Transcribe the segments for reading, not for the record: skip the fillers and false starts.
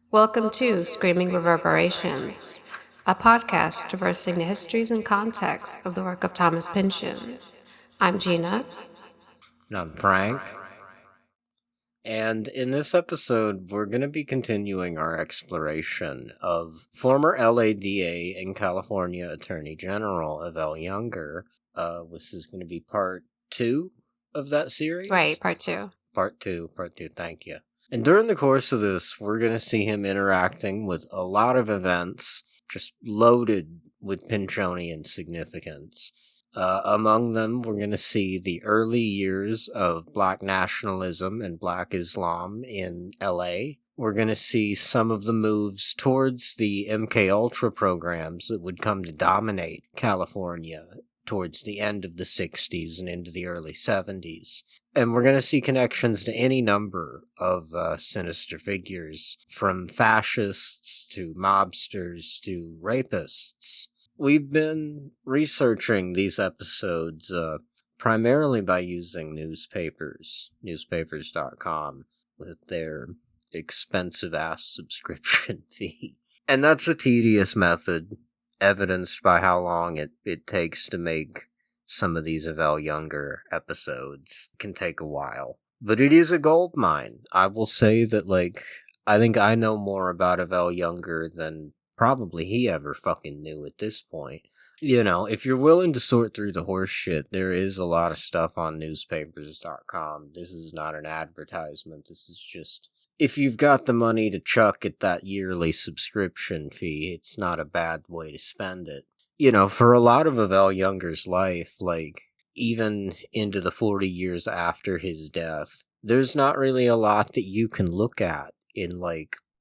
Welcome to Screaming Reverberations, a podcast traversing the histories and contexts of the work of Thomas Pynchon. I'm Geena. And I'm Frank. And in this episode, we're going to be continuing our exploration of former LADA and California Attorney General Evelle Younger. This is going to be part 2 of that series. Right, part 2. Part 2, thank you. And during the course of this, we're going to see him interacting with a lot of events, just loaded with Pynchonian significance. Among them, we're going to see the early years of Black nationalism and Black Islam in LA. We're going to see some of the moves towards the MKUltra programs that would come to dominate California towards the end of the 60s and into the early 70s. And we're going to see connections to any number of sinister figures, from fascists to mobsters to rapists. We've been researching these episodes primarily by using newspapers.com, with their expensive-ass subscription fee. And that's a tedious method, evidenced by how long it takes to make some of these Evelle Younger episodes. It can take a while. But it is a gold mine. I will say that, I think I know more about Evelle Younger than probably he ever fucking knew at this point. You know, if you're willing to sort through the horse shit, there is a lot of stuff on newspapers.com. This is not an advertisement. This is just, if you've got the money to chuck at that yearly subscription fee, it's not a bad way to spend it. You know, for a lot of Evelle Younger's life, even into the 40 years after his death, there's not really a lot that you can look at in,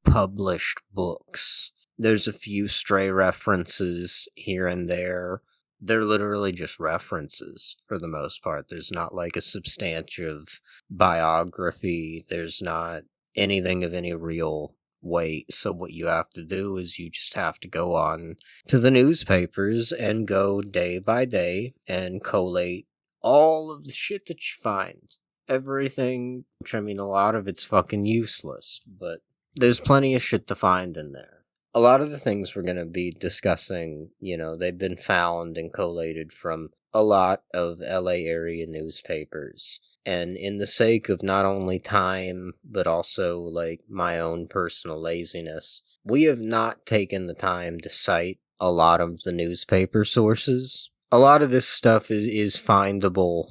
published books. There's a few stray references here and there. They're literally just references for the most part. There's not a substantive biography. There's not anything of any real weight. So what you have to do is you just have to go on to the newspapers and go day by day and collate all of the shit that you find. Everything, which a lot of it's fucking useless, but there's plenty of shit to find in there. A lot of the things we're going to be discussing, they've been found and collated from a lot of LA area newspapers. And in the sake of not only time, but also, my own personal laziness, we have not taken the time to cite a lot of the newspaper sources. A lot of this stuff is findable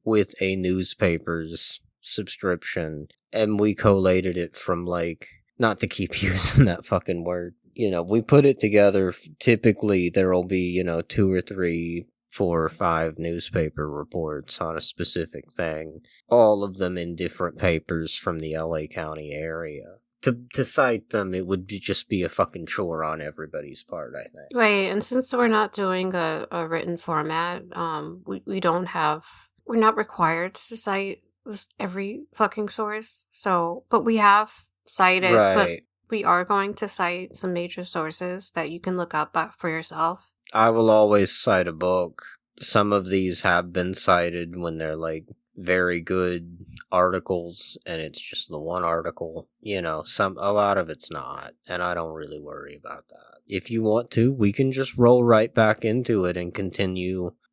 with a newspaper's subscription, and we collated it from, not to keep using that fucking word. We put it together. Typically, there'll be, 2 or 3, 4 or 5 newspaper reports on a specific thing. All of them in different papers from the LA County area. To cite them, it would just be a fucking chore on everybody's part, I think. Right, and since we're not doing a written format, we're not required to cite every fucking source, but we have cited, right. But we are going to cite some major sources that you can look up for yourself. I will always cite a book. Some of these have been cited when they're very good articles, and it's just the one article. A lot of it's not, and I don't really worry about that. If you want to, we can just roll right back into it and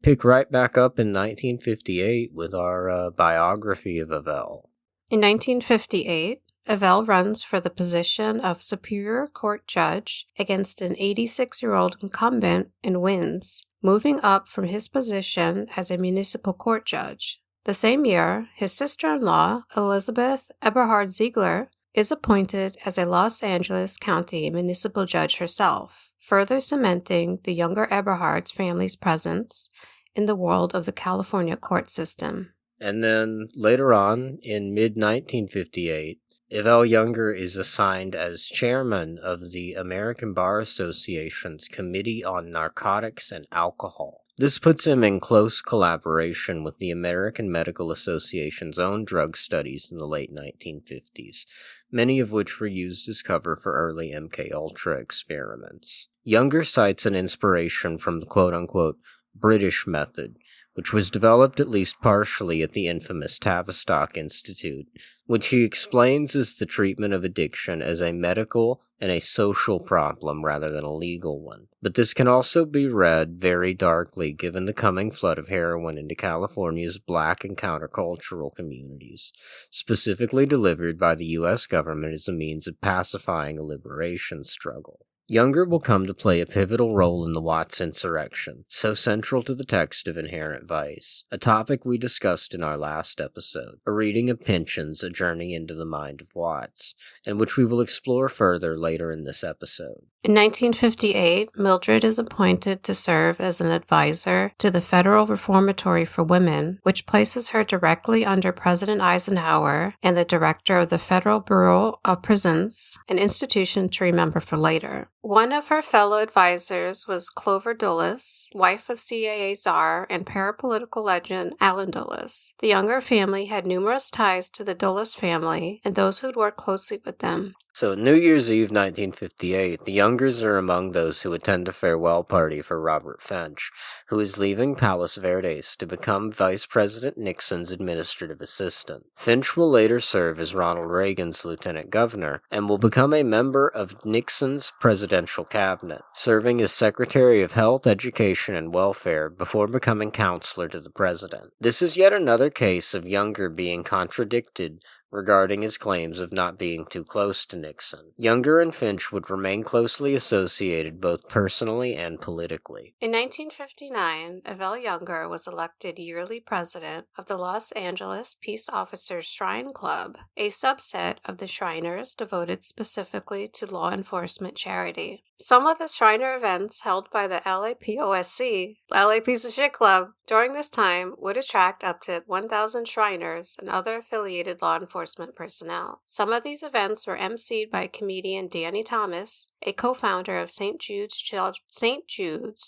pick right back up in 1958 with our biography of Evelle. In 1958, Evelle runs for the position of Superior Court Judge against an 86-year-old incumbent and wins, moving up from his position as a municipal court judge. The same year, his sister-in-law, Elizabeth Eberhard Ziegler, is appointed as a Los Angeles County municipal judge herself, further cementing the younger Eberhard's family's presence in the world of the California court system. And then later on, in mid-1958, Evelle Younger is assigned as chairman of the American Bar Association's Committee on Narcotics and Alcohol. This puts him in close collaboration with the American Medical Association's own drug studies in the late 1950s, many of which were used as cover for early MKUltra experiments. Younger cites an inspiration from the quote-unquote British method, which was developed at least partially at the infamous Tavistock Institute, which he explains as the treatment of addiction as a medical and a social problem rather than a legal one. But this can also be read very darkly given the coming flood of heroin into California's black and countercultural communities, specifically delivered by the U.S. government as a means of pacifying a liberation struggle. Younger will come to play a pivotal role in the Watts insurrection, so central to the text of Inherent Vice, a topic we discussed in our last episode, a reading of Pynchon's A Journey into the Mind of Watts, and which we will explore further later in this episode. In 1958, Mildred is appointed to serve as an advisor to the Federal Reformatory for Women, which places her directly under President Eisenhower and the director of the Federal Bureau of Prisons, an institution to remember for later. One of her fellow advisors was Clover Dulles, wife of CIA czar and parapolitical legend Allen Dulles. The Younger family had numerous ties to the Dulles family and those who'd worked closely with them. So, New Year's Eve 1958, the Youngers are among those who attend a farewell party for Robert Finch, who is leaving Palos Verdes to become Vice President Nixon's administrative assistant. Finch will later serve as Ronald Reagan's lieutenant governor, and will become a member of Nixon's presidential cabinet, serving as Secretary of Health, Education, and Welfare before becoming counselor to the president. This is yet another case of Younger being contradicted regarding his claims of not being too close to Nixon. Younger and Finch would remain closely associated both personally and politically. In 1959, Evelle Younger was elected yearly president of the Los Angeles Peace Officers Shrine Club, a subset of the Shriners devoted specifically to law enforcement charity. Some of the Shriner events held by the LAPOSC, LA Piece of Shit Club, during this time would attract up to 1,000 Shriners and other affiliated law enforcement personnel. Some of these events were emceed by comedian Danny Thomas, a co-founder of St. Jude's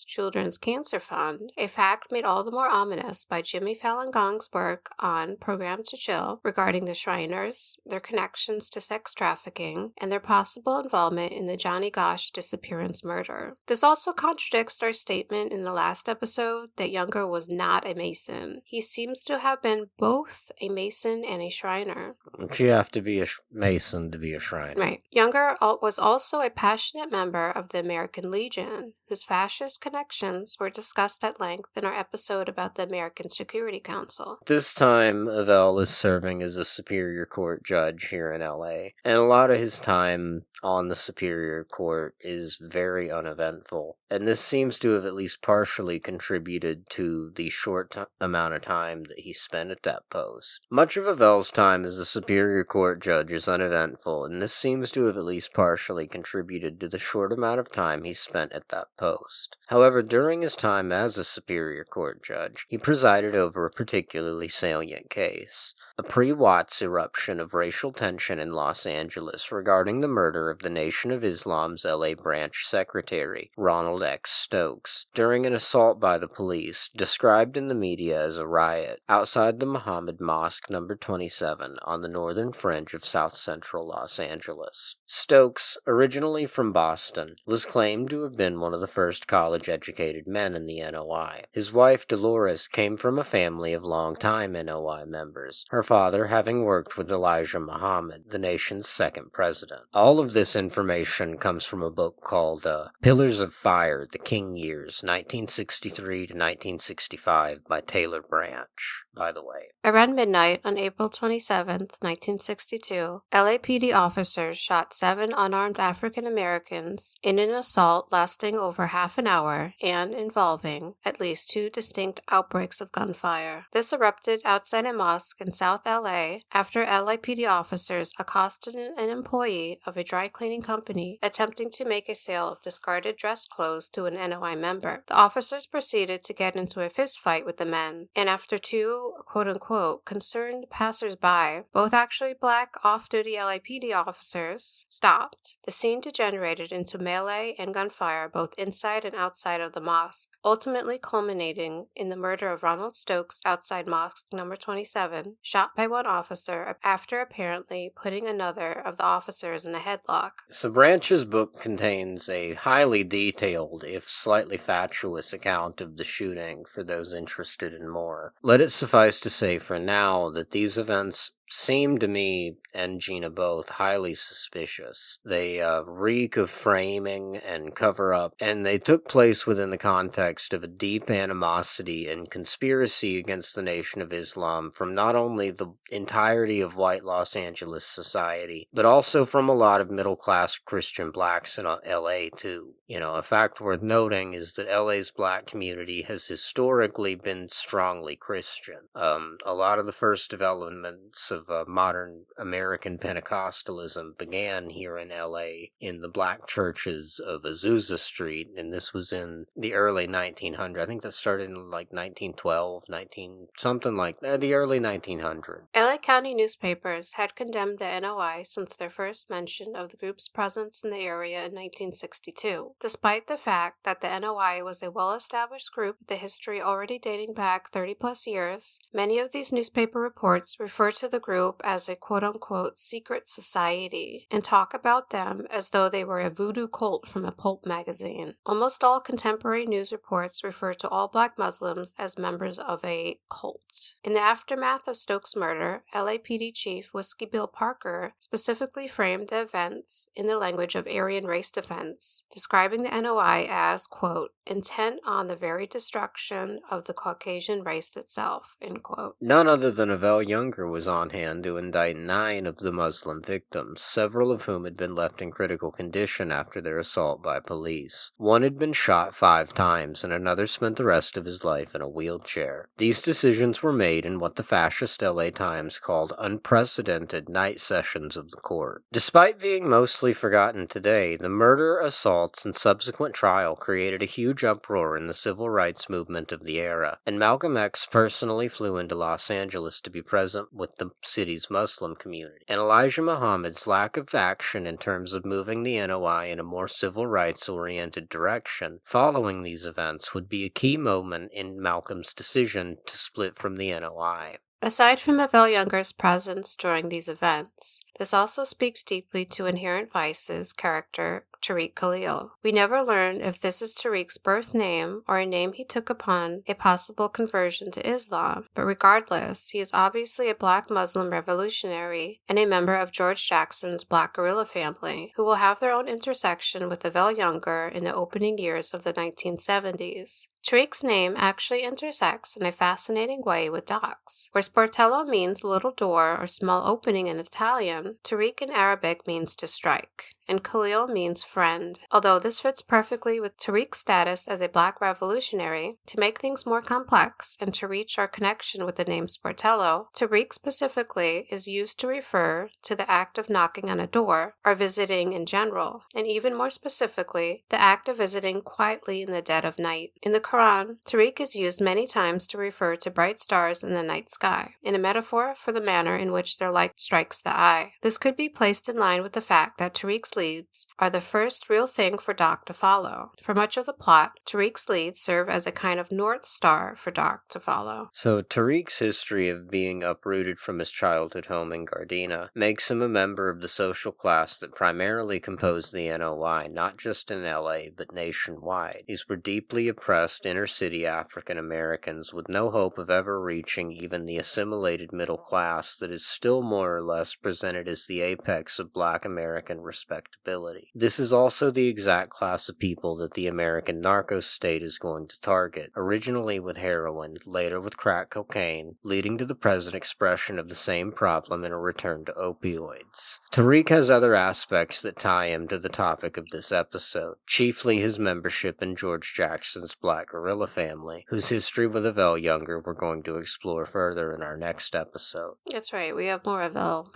Children's Cancer Fund, a fact made all the more ominous by Jimmy Fallon Gong's work on Program to Chill regarding the Shriners, their connections to sex trafficking, and their possible involvement in the Johnny Gosch disappearance murder. This also contradicts our statement in the last episode that Younger was not a Mason. He seems to have been both a Mason and a Shriner. You have to be a Mason to be a Shriner. Right. Younger was also a passionate member of the American Legion, whose fascist connections were discussed at length in our episode about the American Security Council. This time, Evelle is serving as a Superior Court judge here in LA, and a lot of his time on the Superior Court is very uneventful, and this seems to have at least partially contributed to the short amount of time that he spent at that post. Much of Evelle's time as a Superior Court judge is uneventful, and this seems to have at least partially contributed to the short amount of time he spent at that post. However, during his time as a Superior Court judge, he presided over a particularly salient case, a pre-Watts eruption of racial tension in Los Angeles regarding the murder of the Nation of Islam's LA branch secretary, Ronald X. Stokes, during an assault by the police, described in the media as a riot, outside the Muhammad Mosque No. 27 on the northern fringe of south central Los Angeles. Stokes, originally from Boston, was claimed to have been one of the first college-educated men in the NOI. His wife, Dolores, came from a family of long-time NOI members, her father having worked with Elijah Muhammad, the nation's second president. All of this information comes from a book called Pillars of Fire, The King Years, 1963 to 1965 by Taylor Branch, by the way. Around midnight on April 27, 1962, LAPD officers shot 7 unarmed African Americans in an assault lasting over half an hour and involving at least 2 distinct outbreaks of gunfire. This erupted outside a mosque in South LA after LAPD officers accosted an employee of a dry cleaning company attempting to make a sale of discarded dress clothes to an NOI member. The officers proceeded to get into a fist fight with the men, and after 2 few, quote-unquote, concerned passers-by, both actually black off-duty LAPD officers, stopped, the scene degenerated into melee and gunfire both inside and outside of the mosque, ultimately culminating in the murder of Ronald Stokes outside Mosque Number 27, shot by one officer after apparently putting another of the officers in a headlock. So Branch's book contains a highly detailed, if slightly fatuous, account of the shooting for those interested in more. Let it suffice to say for now that these events seem to me, and Geena both, highly suspicious. They reek of framing and cover-up, and they took place within the context of a deep animosity and conspiracy against the Nation of Islam from not only the entirety of white Los Angeles society, but also from a lot of middle-class Christian blacks in LA, too. A fact worth noting is that LA's black community has historically been strongly Christian. A lot of the first developments of modern American Pentecostalism began here in LA in the black churches of Azusa Street, and this was in the early 1900s. I think that started in like 1912, the early 1900s. LA County newspapers had condemned the NOI since their first mention of the group's presence in the area in 1962, despite the fact that the NOI was a well-established group with a history already dating back 30-plus years. Many of these newspaper reports refer to the group as a quote-unquote secret society and talk about them as though they were a voodoo cult from a pulp magazine. Almost all contemporary news reports refer to all black Muslims as members of a cult. In the aftermath of Stokes' murder, LAPD Chief Whiskey Bill Parker specifically framed the events in the language of Aryan race defense, describing the NOI as, quote, intent on the very destruction of the Caucasian race itself, end quote. None other than Evelle Younger was on hand to indict 9 of the Muslim victims, several of whom had been left in critical condition after their assault by police. One had been shot 5 times, and another spent the rest of his life in a wheelchair. These decisions were made in what the fascist LA Times called unprecedented night sessions of the court. Despite being mostly forgotten today, the murder, assaults, and subsequent trial created a huge uproar in the civil rights movement of the era, and Malcolm X personally flew into Los Angeles to be present with the city's Muslim community. And Elijah Muhammad's lack of action in terms of moving the NOI in a more civil rights-oriented direction following these events would be a key moment in Malcolm's decision to split from the NOI. Aside from Evelle Younger's presence during these events, this also speaks deeply to Inherent Vice's character, Tariq Khalil. We never learn if this is Tariq's birth name or a name he took upon a possible conversion to Islam, but regardless, he is obviously a black Muslim revolutionary and a member of George Jackson's Black Guerrilla family, who will have their own intersection with Evelle Younger in the opening years of the 1970s. Tariq's name actually intersects in a fascinating way with Doc's. Where sportello means little door or small opening in Italian, Tariq in Arabic means to strike, and Khalil means friend. Although this fits perfectly with Tariq's status as a black revolutionary, to make things more complex and to reach our connection with the name sportello, Tariq specifically is used to refer to the act of knocking on a door or visiting in general, and even more specifically, the act of visiting quietly in the dead of night. In the Quran, Tariq is used many times to refer to bright stars in the night sky, in a metaphor for the manner in which their light strikes the eye. This could be placed in line with the fact that Tariq's leads are the first real thing for Doc to follow. For much of the plot, Tariq's leads serve as a kind of north star for Doc to follow. So Tariq's history of being uprooted from his childhood home in Gardena makes him a member of the social class that primarily composed the NOI, not just in LA, but nationwide. These were deeply oppressed inner-city African Americans with no hope of ever reaching even the assimilated middle class that is still more or less presented as the apex of black American respectability. This is also the exact class of people that the American narco state is going to target, originally with heroin, later with crack cocaine, leading to the present expression of the same problem in a return to opioids. Tariq has other aspects that tie him to the topic of this episode, chiefly his membership in George Jackson's Black Guerrilla family, whose history with Evelle Younger we're going to explore further in our next episode. That's right, we have more Evelle.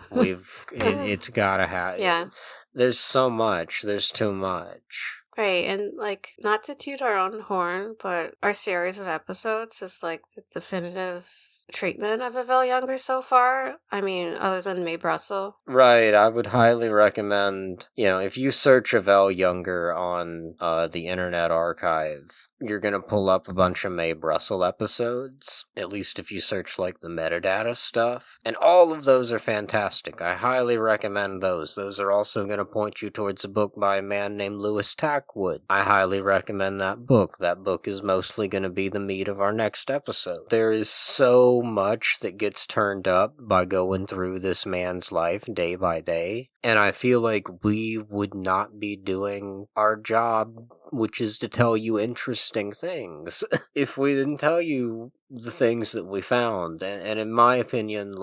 It's gotta have. Yeah. There's so much. There's too much. Right, and not to toot our own horn, but our series of episodes is the definitive treatment of Evelle Younger so far. I mean, other than Mae Brussel. Right, I would highly recommend, if you search Evelle Younger on the Internet Archive, you're gonna pull up a bunch of Mae Brussel episodes, at least if you search, the metadata stuff, and all of those are fantastic. I highly recommend those. Those are also gonna point you towards a book by a man named Louis Tackwood. I highly recommend that book. That book is mostly gonna be the meat of our next episode. There is so much that gets turned up by going through this man's life day by day, and I feel like we would not be doing our job, which is to tell you interesting things, if we didn't tell you the things that we found. And in my opinion,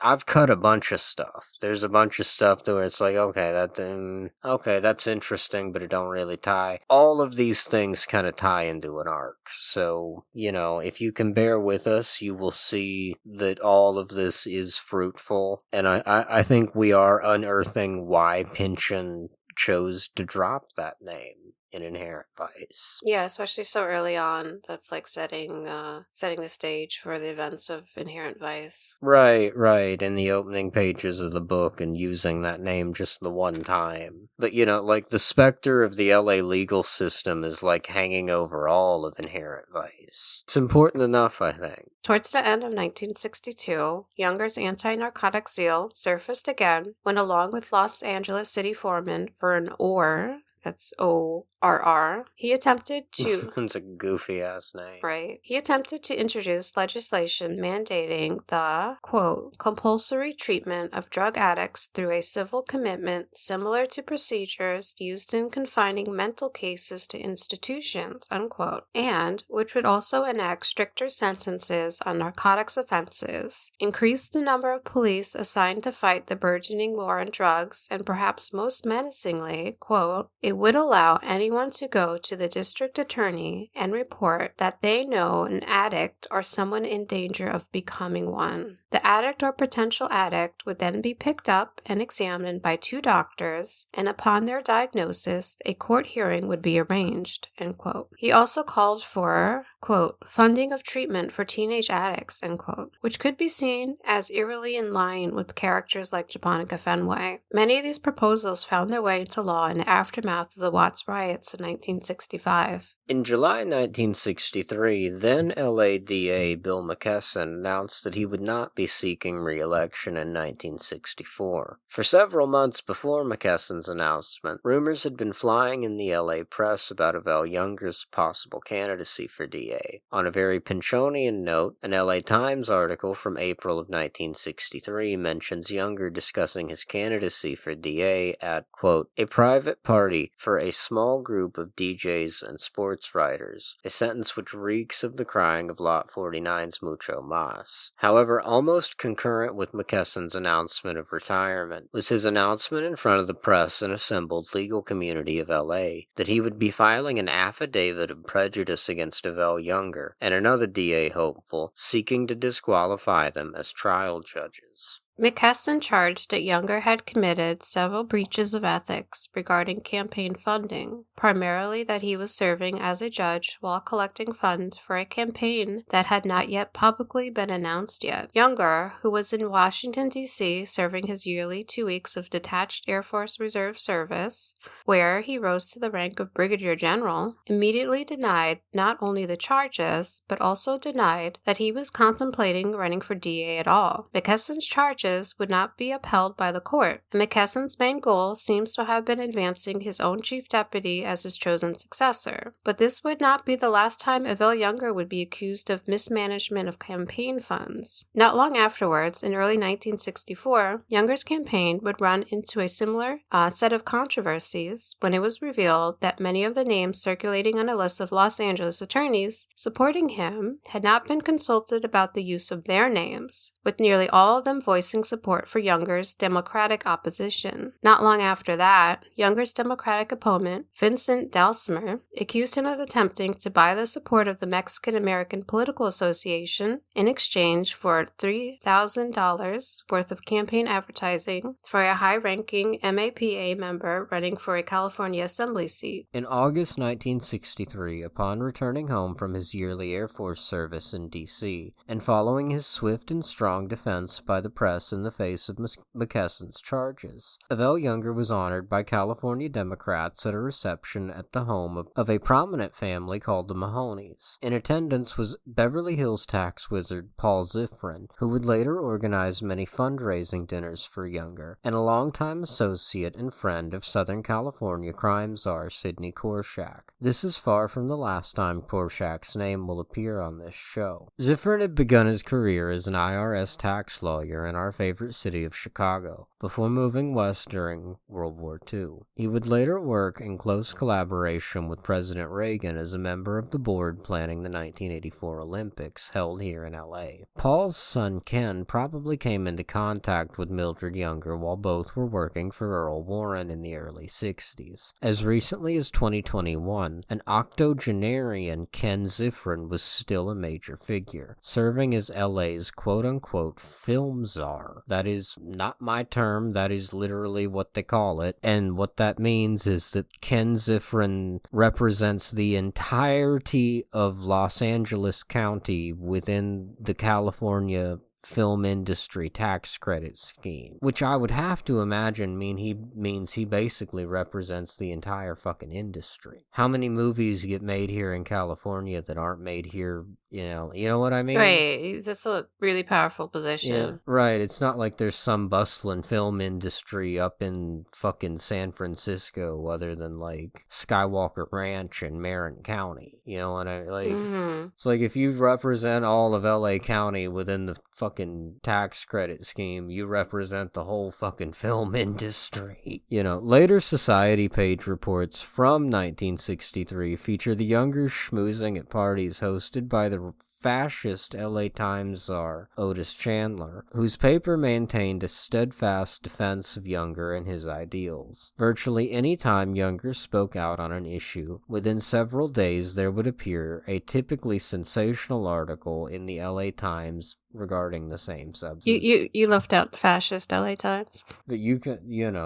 I've cut a bunch of stuff. There's a bunch of stuff where it's okay, that's interesting, but it don't really tie. All of these things kind of tie into an arc. So, if you can bear with us, you will see that all of this is fruitful. And I think we are unearthing why Pynchon chose to drop that name in Inherent Vice. Yeah, especially so early on. That's setting the stage for the events of Inherent Vice. Right, in the opening pages of the book, and using that name just the one time. But the specter of the LA legal system is hanging over all of Inherent Vice. It's important enough, I think. Towards the end of 1962, Younger's anti-narcotic zeal surfaced again when, along with Los Angeles City Foreman Vern Orr, that's ORR, he attempted to... It's a goofy-ass name. Right. He attempted to introduce legislation mandating the, quote, compulsory treatment of drug addicts through a civil commitment similar to procedures used in confining mental cases to institutions, unquote, and which would also enact stricter sentences on narcotics offenses, increase the number of police assigned to fight the burgeoning war on drugs, and perhaps most menacingly, quote, it would allow anyone to go to the district attorney and report that they know an addict or someone in danger of becoming one. The addict or potential addict would then be picked up and examined by 2 doctors, and upon their diagnosis, a court hearing would be arranged, end quote. He also called for, quote, funding of treatment for teenage addicts, end quote, which could be seen as eerily in line with characters like Japonica Fenway. Many of these proposals found their way into law in the aftermath of the Watts Riots in 1965. In July 1963, then LA DA Bill McKesson announced that he would not be seeking re-election in 1964. For several months before McKesson's announcement, rumors had been flying in the LA press about Evelle Younger's possible candidacy for DA. On a very Pynchonian note, an LA Times article from April of 1963 mentions Younger discussing his candidacy for DA at, quote, a private party for a small group of DJs and sports writers, a sentence which reeks of the crying of Lot 49's Mucho Mas. However, almost concurrent with McKesson's announcement of retirement was his announcement in front of the press and assembled legal community of LA that he would be filing an affidavit of prejudice against Evelle Younger and another DA hopeful, seeking to disqualify them as trial judges. McKesson charged that Younger had committed several breaches of ethics regarding campaign funding, primarily that he was serving as a judge while collecting funds for a campaign that had not yet publicly been announced yet. Younger, who was in Washington, D.C., serving his yearly 2 weeks of detached Air Force Reserve service, where he rose to the rank of Brigadier General, immediately denied not only the charges, but also denied that he was contemplating running for DA at all. McKesson's charges would not be upheld by the court, and McKesson's main goal seems to have been advancing his own chief deputy as his chosen successor. But this would not be the last time Evelle Younger would be accused of mismanagement of campaign funds. Not long afterwards, in early 1964, Younger's campaign would run into a similar set of controversies when it was revealed that many of the names circulating on a list of Los Angeles attorneys supporting him had not been consulted about the use of their names, with nearly all of them voicing increasing support for Younger's Democratic opposition. Not long after that, Younger's Democratic opponent, Vincent Dalsmer, accused him of attempting to buy the support of the Mexican American Political Association in exchange for $3,000 worth of campaign advertising for a high-ranking MAPA member running for a California assembly seat. In August 1963, upon returning home from his yearly Air Force service in D.C., and following his swift and strong defense by the press in the face of McKesson's charges, Evelle Younger was honored by California Democrats at a reception at the home of a prominent family called the Mahonies. In attendance was Beverly Hills tax wizard Paul Zifrin, who would later organize many fundraising dinners for Younger, and a longtime associate and friend of Southern California crime czar Sidney Korshak. This is far from the last time Korshak's name will appear on this show. Zifrin had begun his career as an IRS tax lawyer in our favorite city of Chicago, before moving west during World War II. He would later work in close collaboration with President Reagan as a member of the board planning the 1984 Olympics held here in LA. Paul's son Ken probably came into contact with Mildred Younger while both were working for Earl Warren in the early 60s. As recently as 2021, an octogenarian Ken Zifrin was still a major figure, serving as LA's quote-unquote film czar. That is not my term, that is literally what they call it, and what that means is that Ken Zifrin represents the entirety of Los Angeles County within the California film industry tax credit scheme, which I would have to imagine means he basically represents the entire fucking industry. How many movies get made here in California that aren't made here, you know what I mean? Right, that's a really powerful position. Yeah, right, it's not like there's some bustling film industry up in fucking San Francisco other than like Skywalker Ranch and Marin County, you know what I mean? Like, It's like if you represent all of LA County within the fucking tax credit scheme, you represent the whole fucking film industry. Later Society page reports from 1963 feature the Younger schmoozing at parties hosted by the fascist LA Times czar Otis Chandler, whose paper maintained a steadfast defense of Younger and his ideals. Virtually any time Younger spoke out on an issue, within several days there would appear a typically sensational article in the LA Times regarding the same substance. You left out the fascist LA Times. But you can,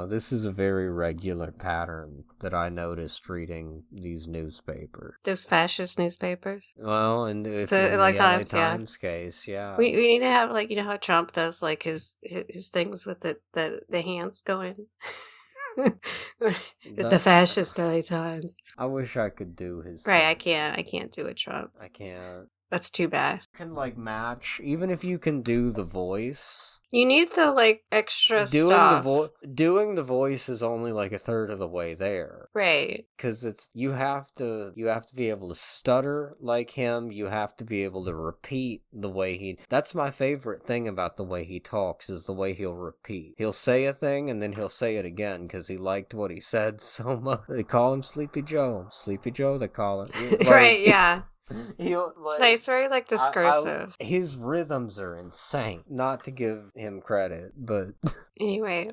this is a very regular pattern that I noticed reading these newspapers. Those fascist newspapers? Well, and if the in LA the Times, LA Times case, yeah. We need to have, like, how Trump does, like, his things with the hands going. The fascist LA Times. I wish I could do his Right, thing. I can't do a Trump. I can't. That's too bad. Can match, even if you can do the voice. You need the extra stuff. Doing the voice is only a third of the way there. Right. Because you have to be able to stutter like him. You have to be able to repeat the way he. That's my favorite thing about the way he talks is the way he'll repeat. He'll say a thing and then he'll say it again because he liked what he said so much. They call him Sleepy Joe. Sleepy Joe. They call him. Right. Yeah. He's very discursive. His rhythms are insane. Not to give him credit, but anyway,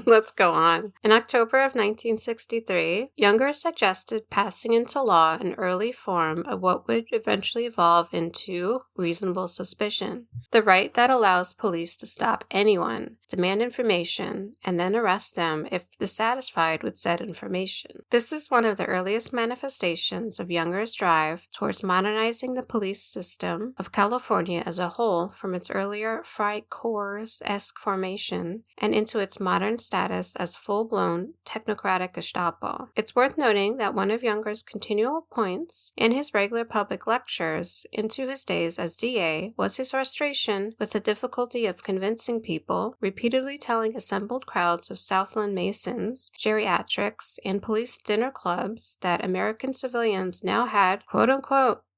let's go on. In October of 1963, Younger suggested passing into law an early form of what would eventually evolve into reasonable suspicion, the right that allows police to stop anyone, demand information, and then arrest them if dissatisfied with said information. This is one of the earliest manifestations of Younger's drive towards modernizing the police system of California as a whole from its earlier Freikorps-esque formation and into its modern status as full-blown technocratic Gestapo. It's worth noting that one of Younger's continual points in his regular public lectures into his days as DA was his frustration with the difficulty of convincing people, repeatedly telling assembled crowds of Southland Masons, geriatrics, and police dinner clubs that American civilians now had, quote-unquote,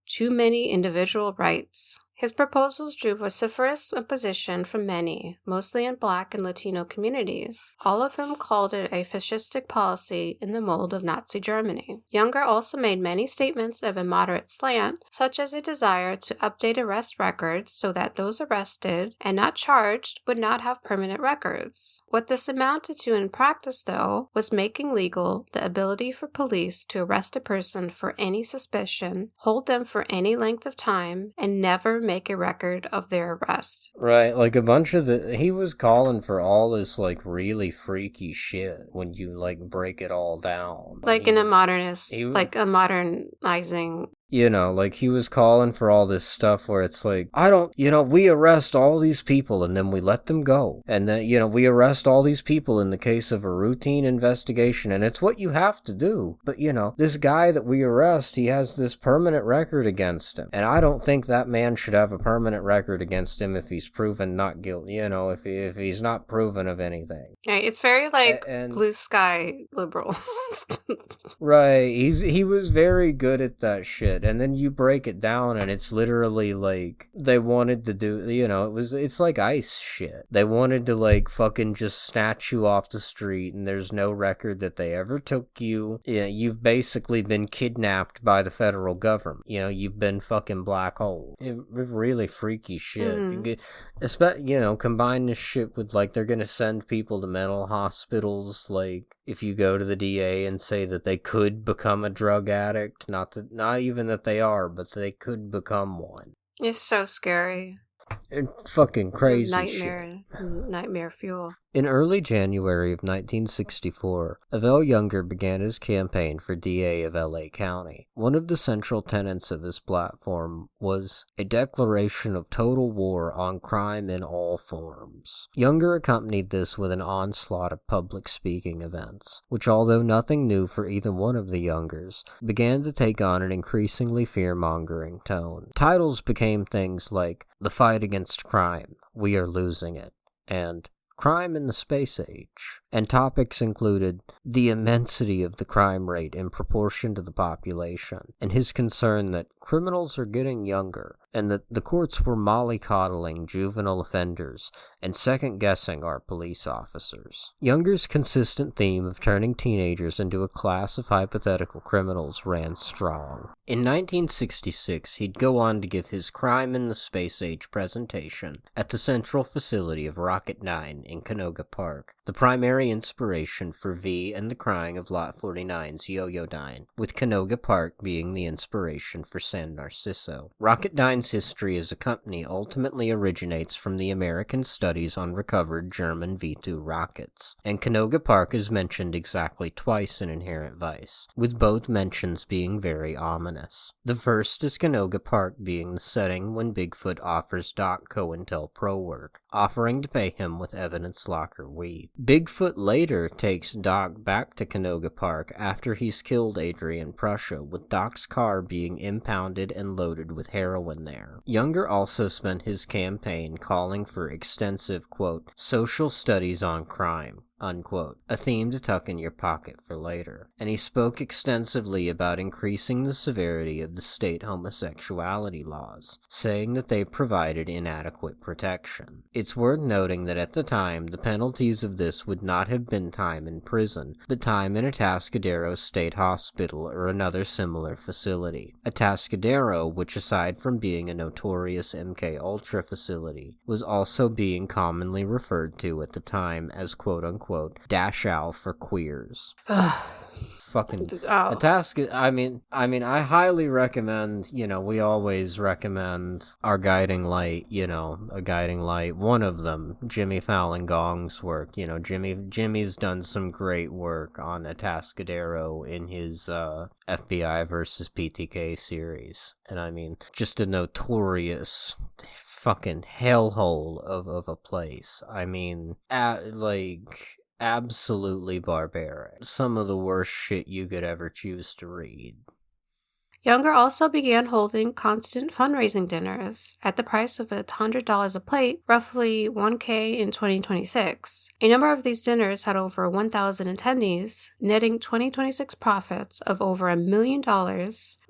too many individual rights. His proposals drew vociferous opposition from many, mostly in Black and Latino communities, all of whom called it a fascistic policy in the mold of Nazi Germany. Younger also made many statements of a moderate slant, such as a desire to update arrest records so that those arrested and not charged would not have permanent records. What this amounted to in practice, though, was making legal the ability for police to arrest a person for any suspicion, hold them for any length of time, and never make a record of their arrest. Right, like a bunch of he was calling for all this, like, really freaky shit when you, like, break it all down. Like in a modernizing. You know, like, he was calling for all this stuff where it's like, we arrest all these people and then we let them go. And then, we arrest all these people in the case of a routine investigation, and it's what you have to do. But, this guy that we arrest, he has this permanent record against him. And I don't think that man should have a permanent record against him if he's proven not guilty, if he's not proven of anything. Right, it's very, blue sky liberal. Right, he was very good at that shit. And then you break it down and it's literally like they wanted to do, it's like ICE shit. They wanted to, like, fucking just snatch you off the street and there's no record that they ever took you. You've basically been kidnapped by the federal government. You've been fucking black hole. Really freaky shit. Combine this shit with, like, they're gonna send people to mental hospitals, like, if you go to the DA and say that they could become a drug addict, not even that they are, but they could become one. It's so scary. It's fucking crazy shit. Nightmare fuel. In early January of 1964, Evelle Younger began his campaign for DA of LA County. One of the central tenets of his platform was a declaration of total war on crime in all forms. Younger accompanied this with an onslaught of public speaking events, which, although nothing new for either one of the Youngers, began to take on an increasingly fear-mongering tone. Titles became things like "The Fight Against Crime, We Are Losing It," and "Crime in the Space Age," and topics included the immensity of the crime rate in proportion to the population, and his concern that criminals are getting younger, and that the courts were mollycoddling juvenile offenders and second-guessing our police officers. Younger's consistent theme of turning teenagers into a class of hypothetical criminals ran strong. In 1966, he'd go on to give his Crime in the Space Age presentation at the central facility of Rocket 9 in Canoga Park, the primary inspiration for V and the Crying of Lot 49's Yo-Yo Dine, with Canoga Park being the inspiration for San Narciso. Rocket Dine's history as a company ultimately originates from the American studies on recovered German V-2 rockets, and Canoga Park is mentioned exactly twice in Inherent Vice, with both mentions being very ominous. The first is Canoga Park being the setting when Bigfoot offers Doc COINTELPRO work, offering to pay him with evidence locker weed. Bigfoot later takes Doc back to Canoga Park after he's killed Adrian Prussia, with Doc's car being impounded and loaded with heroin there. Younger also spent his campaign calling for extensive, quote, social studies on crime, unquote, a theme to tuck in your pocket for later, and he spoke extensively about increasing the severity of the state homosexuality laws, saying that they provided inadequate protection. It's worth noting that at the time, the penalties of this would not have been time in prison, but time in a Atascadero state hospital or another similar facility. Atascadero, which aside from being a notorious MK Ultra facility, was also being commonly referred to at the time as quote-unquote Dachau for queers. Fucking a task. I mean, I highly recommend, we always recommend our guiding light, a guiding light. One of them, Jimmy Fallon Gong's work. Jimmy's done some great work on Atascadero in his FBI versus PTK series. And I mean, just a notorious fucking hellhole of a place. I mean, absolutely barbaric. Some of the worst shit you could ever choose to read. Younger also began holding constant fundraising dinners at the price of $100 a plate, roughly $1K in 2026. A number of these dinners had over 1,000 attendees, netting 2026 profits of over $1 million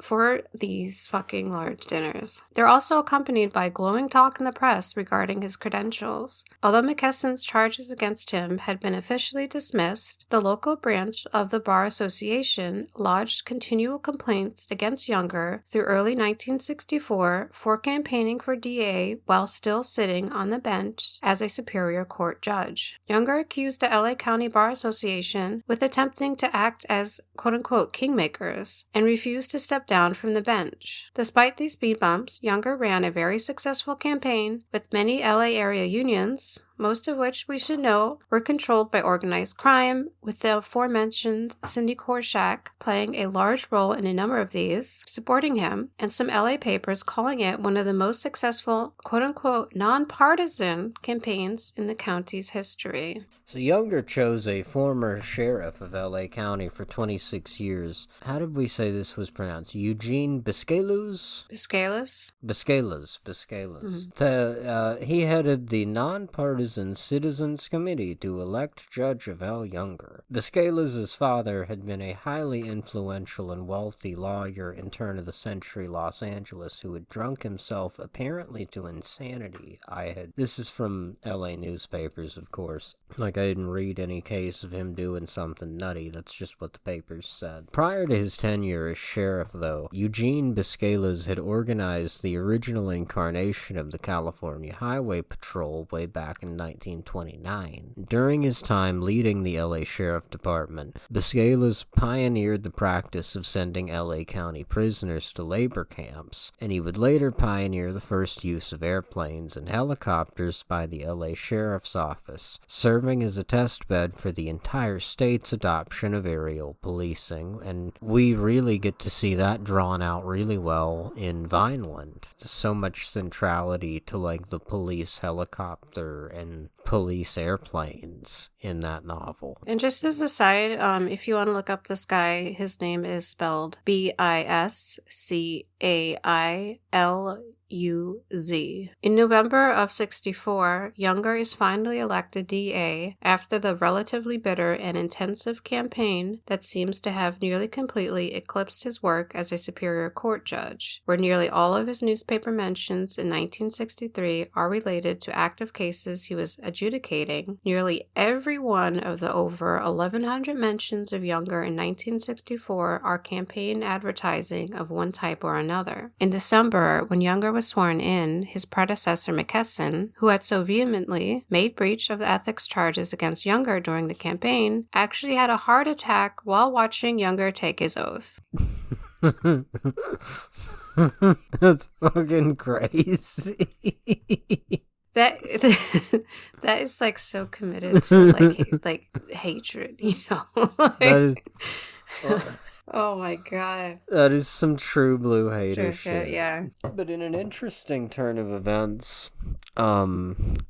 for these fucking large dinners. They're also accompanied by glowing talk in the press regarding his credentials. Although McKesson's charges against him had been officially dismissed, the local branch of the Bar Association lodged continual complaints against Younger through early 1964 for campaigning for DA while still sitting on the bench as a Superior Court judge. Younger accused the LA County Bar Association with attempting to act as quote-unquote kingmakers and refused to step down from the bench. Despite these speed bumps, Younger ran a very successful campaign with many LA area unions, most of which we should know were controlled by organized crime, with the aforementioned Cindy Korshak playing a large role in a number of these, supporting him, and some LA papers calling it one of the most successful quote-unquote nonpartisan campaigns in the county's history. So Younger chose a former sheriff of LA County for 26 years. How did we say this was pronounced? Eugene Biscaylos? Biscaylos. Mm-hmm. He headed the nonpartisan Citizens Committee to elect Judge Evelle Younger. Biscaylos' father had been a highly influential and wealthy lawyer in turn-of-the-century Los Angeles who had drunk himself apparently to insanity. This is from LA newspapers, of course. I didn't read any case of him doing something nutty. That's just what the papers said. Prior to his tenure as sheriff, though, Eugene Biscaylos had organized the original incarnation of the California Highway Patrol way back in 1929. During his time leading the LA Sheriff Department, Biscaylos pioneered the practice of sending LA County prisoners to labor camps, and he would later pioneer the first use of airplanes and helicopters by the LA Sheriff's Office, serving as a test bed for the entire state's adoption of aerial policing, and we really get to see that drawn out really well in Vineland. So much centrality to the police helicopter and police airplanes in that novel. And just as a side, if you want to look up this guy, his name is spelled Biscailuz. In November of 64, Younger is finally elected DA after the relatively bitter and intensive campaign that seems to have nearly completely eclipsed his work as a Superior Court judge, where nearly all of his newspaper mentions in 1963 are related to active cases he was adjudicating. Nearly every one of the over 1,100 mentions of Younger in 1964 are campaign advertising of one type or another. In December, when Younger was sworn in, his predecessor McKesson, who had so vehemently made breach of the ethics charges against Younger during the campaign, actually had a heart attack while watching Younger take his oath. That's fucking crazy. That is so committed to like hatred, That is, oh my god. That is some true blue hater shit. Yeah. But in an interesting turn of events,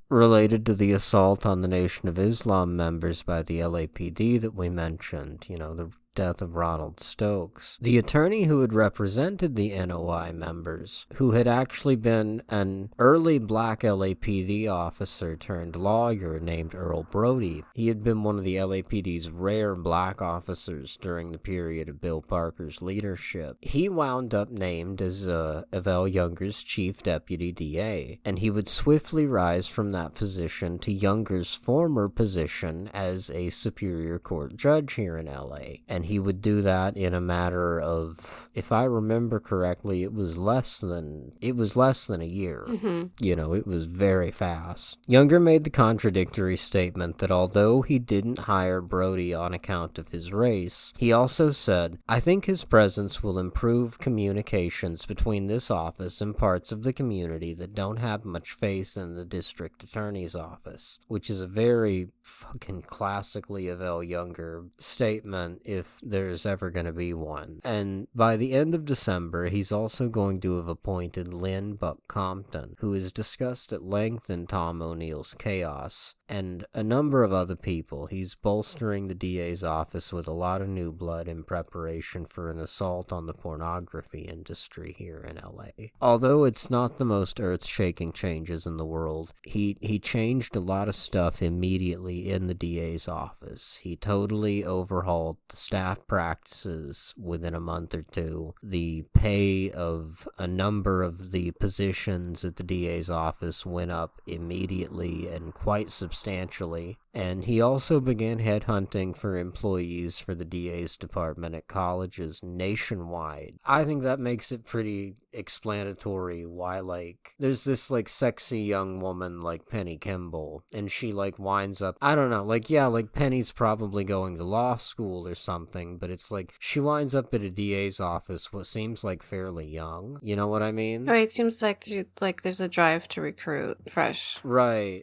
related to the assault on the Nation of Islam members by the LAPD that we mentioned, the death of Ronald Stokes. The attorney who had represented the NOI members, who had actually been an early black LAPD officer turned lawyer named Earl Brody. He had been one of the LAPD's rare black officers during the period of Bill Parker's leadership. He wound up named as Evelle Younger's chief deputy DA, and he would swiftly rise from that position to Younger's former position as a Superior Court judge here in LA. And he would do that in a matter of, if I remember correctly, it was less than a year. Mm-hmm. It was very fast. Younger made the contradictory statement that although he didn't hire Brody on account of his race, he also said, "I think his presence will improve communications between this office and parts of the community that don't have much faith in the district attorney's office," which is a very fucking classically Evelle Younger statement. If if there's ever going to be one. And by the end of December, he's also going to have appointed Lynn Buck Compton, who is discussed at length in Tom O'Neill's Chaos, and a number of other people. He's bolstering the DA's office with a lot of new blood in preparation for an assault on the pornography industry here in LA. Although it's not the most earth-shaking changes in the world, he changed a lot of stuff immediately in the DA's office. He totally overhauled the staff practices within a month or two. The pay of a number of the positions at the DA's office went up immediately and quite substantially. And he also began headhunting for employees for the DA's department at colleges nationwide. I think that makes it pretty explanatory why, like, there's this, like, sexy young woman like Penny Kimball, and she, like, winds up, I don't know, like, yeah, like, Penny's probably going to law school or something, but it's like, she winds up at a DA's office, what seems like fairly young. You know what I mean? Right, it seems like there's a drive to recruit fresh. Right.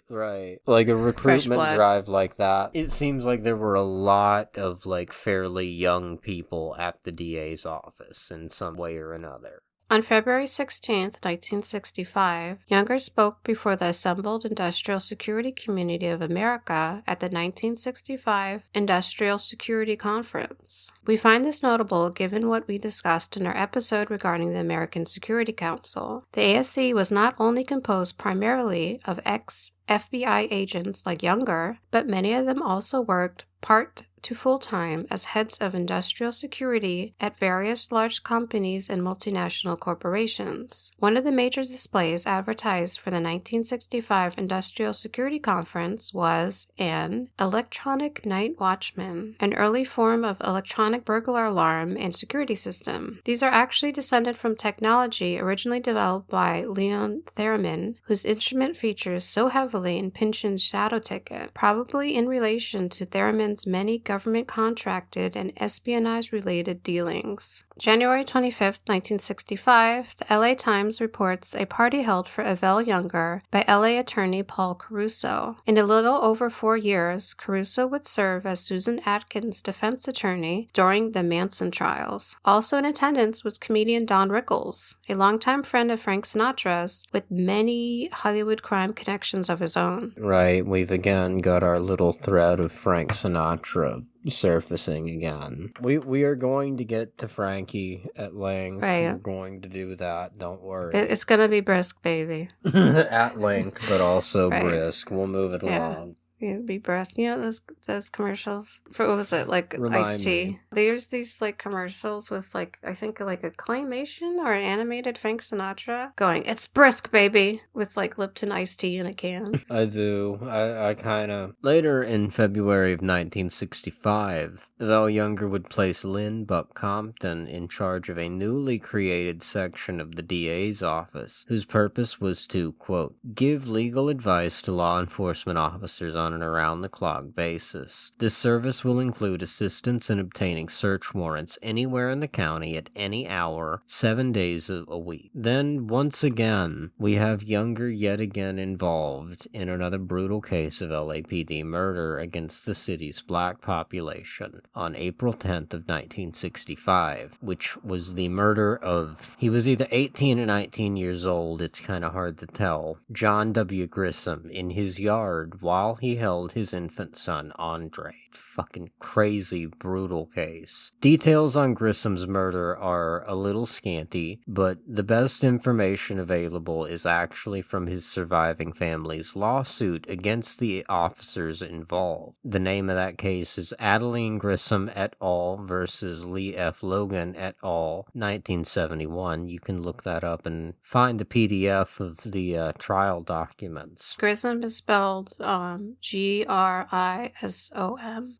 Like a recruitment drive like that. It seems like there were a lot of, like, fairly young people at the DA's office in some way or another. On February 16, 1965, Younger spoke before the assembled Industrial Security Community of America at the 1965 Industrial Security Conference. We find this notable given what we discussed in our episode regarding the American Security Council. The ASC was not only composed primarily of ex-FBI agents like Younger, but many of them also worked part to full-time as heads of industrial security at various large companies and multinational corporations. One of the major displays advertised for the 1965 Industrial Security Conference was an electronic night watchman, an early form of electronic burglar alarm and security system. These are actually descended from technology originally developed by Leon Theremin, whose instrument features so heavily in Pynchon's Shadow Ticket, probably in relation to Theremin's many government contracted and espionage-related dealings. January 25, 1965, the LA Times reports a party held for Evelle Younger by LA attorney Paul Caruso. In a little over 4 years, Caruso would serve as Susan Atkins' defense attorney during the Manson trials. Also in attendance was comedian Don Rickles, a longtime friend of Frank Sinatra's, with many Hollywood crime connections of his own. Right, we've again got our little thread of Frank Sinatra surfacing again. We are going to get to Frankie at length. Right. We're going to do that, don't worry. It's gonna be brisk, baby. At length, but also brisk. We'll move it along. Yeah, be brisk. You know those commercials for, what was it, like iced tea? Me. There's these like commercials with like, I think like a claymation or an animated Frank Sinatra going, "It's brisk, baby," with like Lipton iced tea in a can. I do. I kind of. Later in February of 1965, Evelle Younger would place Lynn Buck Compton in charge of a newly created section of the DA's office, whose purpose was to, quote, give legal advice to law enforcement officers on an around-the-clock basis. This service will include assistance in obtaining search warrants anywhere in the county at any hour, 7 days a week. Then, once again, we have Younger yet again involved in another brutal case of LAPD murder against the city's black population on April 10th of 1965, which was the murder of, he was either 18 or 19 years old, it's kind of hard to tell, John W. Grissom, in his yard while he held his infant son, Andre. Fucking crazy, brutal case. Details on Grissom's murder are a little scanty, but the best information available is actually from his surviving family's lawsuit against the officers involved. The name of that case is Adeline Grissom et al. Versus Lee F. Logan et al. 1971. You can look that up and find the PDF of the trial documents. Grissom is spelled Grisom.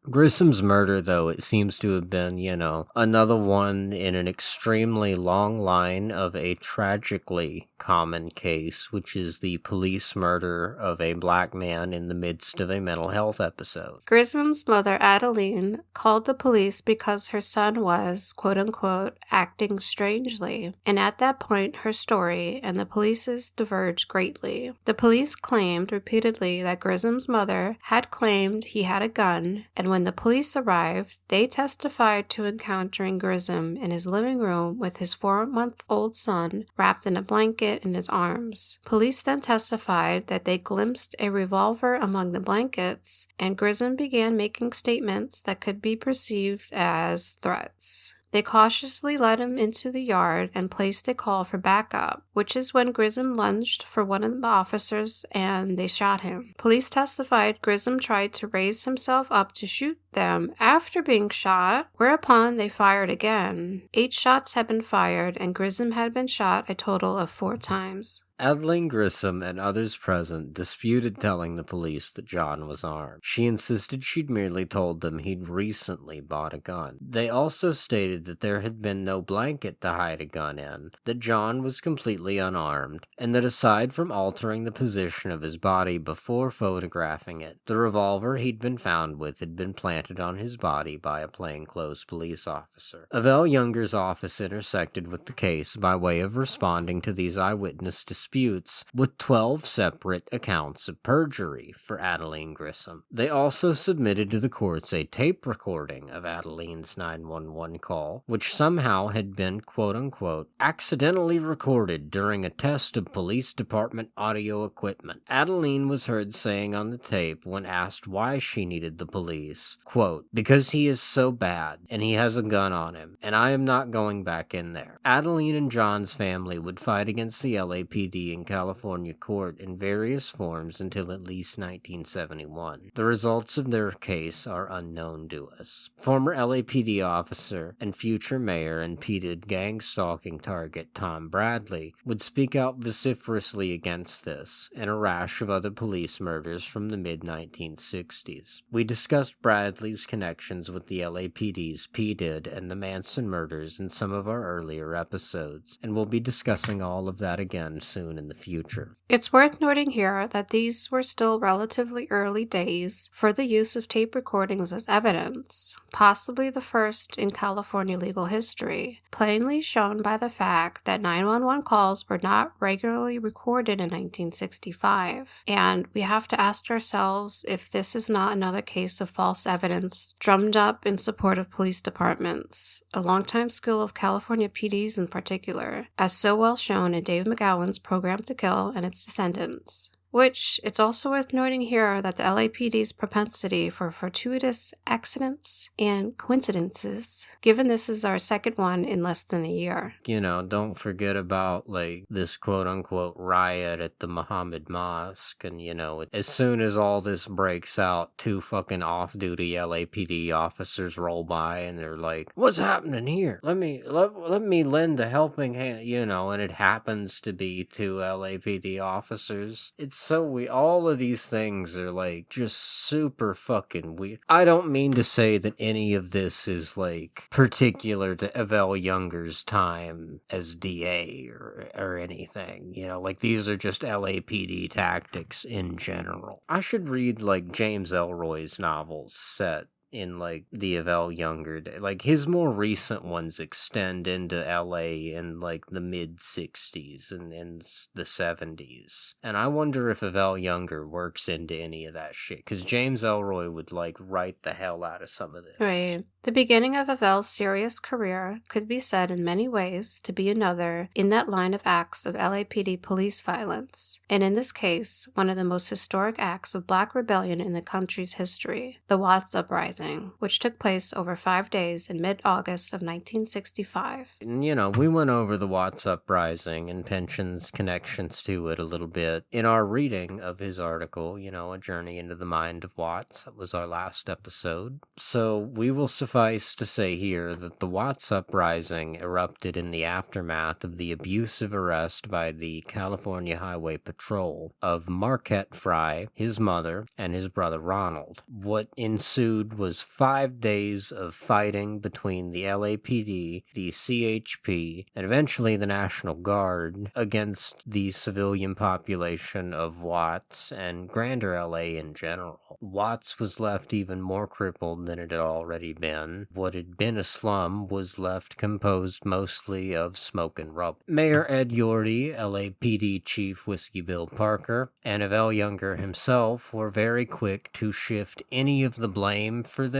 Grissom's murder, though, it seems to have been, another one in an extremely long line of a tragically common case, which is the police murder of a black man in the midst of a mental health episode. Grissom's mother, Adeline, called called the police because her son was, quote-unquote, acting strangely, and at that point her story and the police's diverged greatly. The police claimed repeatedly that Grisham's mother had claimed he had a gun, and when the police arrived, they testified to encountering Grisham in his living room with his 4-month-old son wrapped in a blanket in his arms. Police then testified that they glimpsed a revolver among the blankets, and Grisham began making statements that could be perceived as threats. They cautiously led him into the yard and placed a call for backup, which is when Grisham lunged for one of the officers and they shot him. Police testified Grisham tried to raise himself up to shoot them after being shot, whereupon they fired again. 8 shots had been fired and Grisham had been shot a total of 4 times. Adeline Grisham and others present disputed telling the police that John was armed. She insisted she'd merely told them he'd recently bought a gun. They also stated that there had been no blanket to hide a gun in, that John was completely unarmed, and that aside from altering the position of his body before photographing it, the revolver he'd been found with had been planted on his body by a plainclothes police officer. Evelle Younger's office intersected with the case by way of responding to these eyewitness disputes with 12 separate accounts of perjury for Adeline Grisham. They also submitted to the courts a tape recording of Adeline's 911 call, which somehow had been, quote-unquote, accidentally recorded during a test of police department audio equipment. Adeline was heard saying on the tape when asked why she needed the police, quote, because he is so bad, and he has a gun on him, and I am not going back in there. Adeline and John's family would fight against the LAPD in California court in various forms until at least 1971. The results of their case are unknown to us. Former LAPD officer and future mayor and repeated gang-stalking target Tom Bradley would speak out vociferously against this and a rash of other police murders from the mid-1960s. We discussed Bradley's connections with the LAPD's P. Did and the Manson murders in some of our earlier episodes, and we'll be discussing all of that again soon in the future. It's worth noting here that these were still relatively early days for the use of tape recordings as evidence, possibly the first in California legal history, plainly shown by the fact that 911 calls were not regularly recorded in 1965. And we have to ask ourselves if this is not another case of false evidence drummed up in support of police departments, a longtime skill of California PDs in particular, as so well shown in Dave McGowan's Program to Kill and its descendants. Which, it's also worth noting here that the LAPD's propensity for fortuitous accidents and coincidences, given this is our second one in less than a year. You know, don't forget about, this quote-unquote riot at the Muhammad Mosque, and, as soon as all this breaks out, 2 fucking off-duty LAPD officers roll by, and they're like, what's happening here? Let me lend a helping hand, and it happens to be 2 LAPD officers. It's all of these things are just super fucking weird. I don't mean to say that any of this is particular to Evelle Younger's time as DA or anything. These are just LAPD tactics in general. I should read James Ellroy's novels set in the Evelle Younger day. His more recent ones extend into LA in the mid-60s and the 70s. And I wonder if Evelle Younger works into any of that shit, because James Ellroy would write the hell out of some of this. Right. The beginning of Evelle's serious career could be said in many ways to be another in that line of acts of LAPD police violence, and in this case, one of the most historic acts of Black rebellion in the country's history, the Watts Uprising, which took place over 5 days in mid-August of 1965. And, we went over the Watts Uprising and Pynchon's connections to it a little bit in our reading of his article, A Journey into the Mind of Watts. That was our last episode. So we will suffice to say here that the Watts Uprising erupted in the aftermath of the abusive arrest by the California Highway Patrol of Marquette Frye, his mother, and his brother Ronald. What ensued was was 5 days of fighting between the LAPD, the CHP, and eventually the National Guard against the civilian population of Watts and Greater LA in general. Watts was left even more crippled than it had already been. What had been a slum was left composed mostly of smoke and rubble. Mayor Ed Yorty, LAPD Chief Whiskey Bill Parker, and Evelle Younger himself were very quick to shift any of the blame for the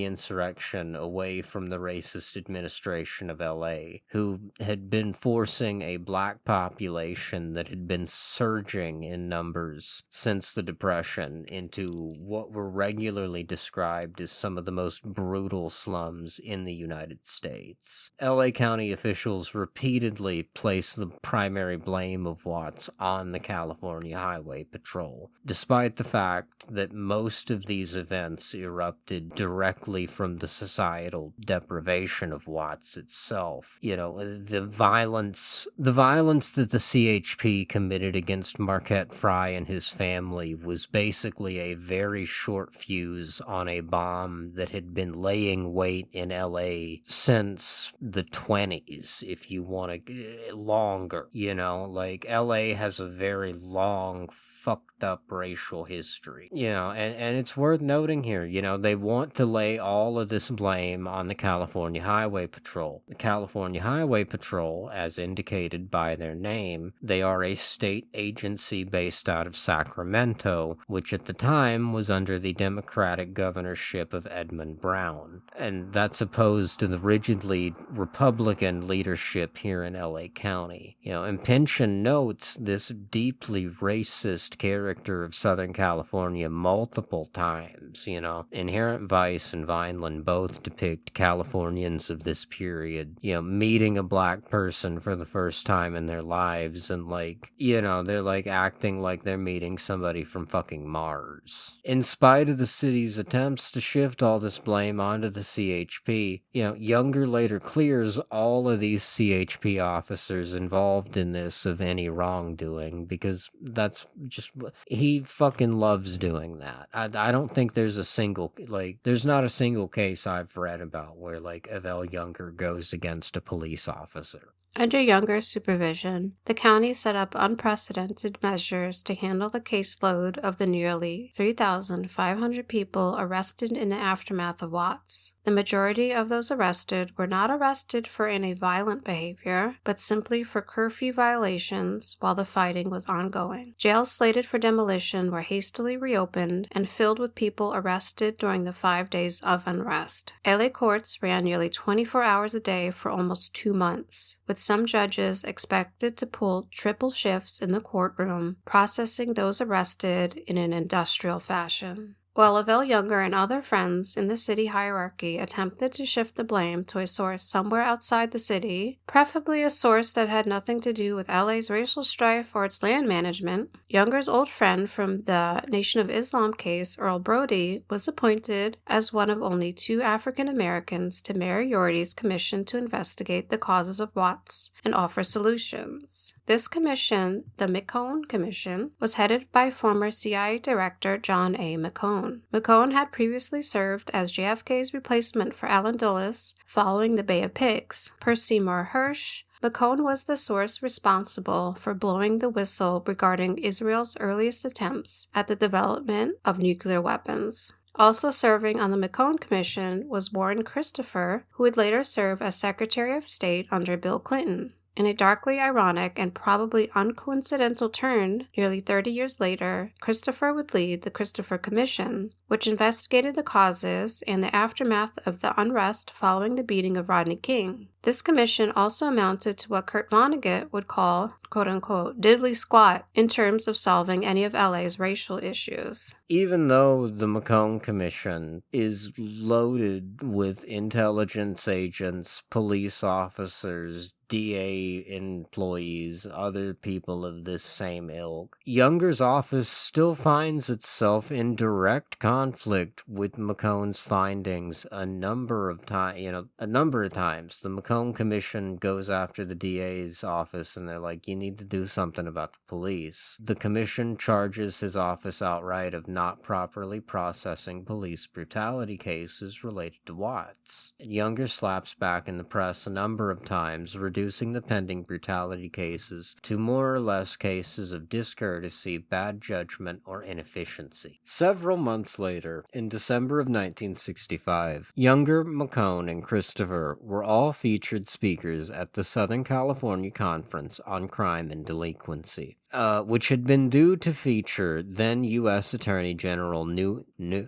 insurrection away from the racist administration of LA, who had been forcing a black population that had been surging in numbers since the Depression into what were regularly described as some of the most brutal slums in the United States. LA County officials repeatedly placed the primary blame of Watts on the California Highway Patrol, despite the fact that most of these events erupted directly from the societal deprivation of Watts itself. The violence that the CHP committed against Marquette Fry and his family was basically a very short fuse on a bomb that had been laying wait in LA since the 20s, if you want to, longer. LA has a very long, fucked up racial history. And it's worth noting here, they want to lay all of this blame on the California Highway Patrol. The California Highway Patrol, as indicated by their name, they are a state agency based out of Sacramento, which at the time was under the Democratic governorship of Edmund Brown. And that's opposed to the rigidly Republican leadership here in LA County. And Pynchon notes this deeply racist character of Southern California multiple times. Inherent Vice and Vineland both depict Californians of this period, meeting a black person for the first time in their lives and they're acting like they're meeting somebody from fucking Mars. In spite of the city's attempts to shift all this blame onto the CHP, Younger later clears all of these CHP officers involved in this of any wrongdoing, because that's just, he fucking loves doing that. I don't think there's not a single case I've read about where Evelle Younger goes against a police officer. Under Younger's supervision, the county set up unprecedented measures to handle the caseload of the nearly 3,500 people arrested in the aftermath of Watts. The majority of those arrested were not arrested for any violent behavior, but simply for curfew violations while the fighting was ongoing. Jails slated for demolition were hastily reopened and filled with people arrested during the 5 days of unrest. LA courts ran nearly 24 hours a day for almost 2 months, with some judges expected to pull triple shifts in the courtroom, processing those arrested in an industrial fashion. While Evelle Younger and other friends in the city hierarchy attempted to shift the blame to a source somewhere outside the city, preferably a source that had nothing to do with LA's racial strife or its land management, Younger's old friend from the Nation of Islam case, Earl Brody, was appointed as one of only 2 African Americans to Mayor Yorty's commission to investigate the causes of Watts and offer solutions. This commission, the McCone Commission, was headed by former CIA Director John A. McCone. McCone had previously served as JFK's replacement for Allen Dulles following the Bay of Pigs. Per Seymour Hersh, McCone was the source responsible for blowing the whistle regarding Israel's earliest attempts at the development of nuclear weapons. Also serving on the McCone Commission was Warren Christopher, who would later serve as Secretary of State under Bill Clinton. In a darkly ironic and probably uncoincidental turn, nearly 30 years later, Christopher would lead the Christopher Commission, which investigated the causes and the aftermath of the unrest following the beating of Rodney King. This commission also amounted to what Kurt Vonnegut would call, quote-unquote, diddly squat in terms of solving any of LA's racial issues. Even though the McCone Commission is loaded with intelligence agents, police officers, DA employees, other people of this same ilk, Younger's office still finds itself in direct conflict with McCone's findings a number of times. The McCone Commission goes after the DA's office, and they're like, you need to do something about the police. The commission charges his office outright of not properly processing police brutality cases related to Watts. Younger slaps back in the press a number of times, reducing the pending brutality cases to more or less cases of discourtesy, bad judgment, or inefficiency. Several months later, in December of 1965, Younger, McCone, and Christopher were all featured speakers at the Southern California Conference on Crime and Delinquency, which had been due to feature then U.S. Attorney General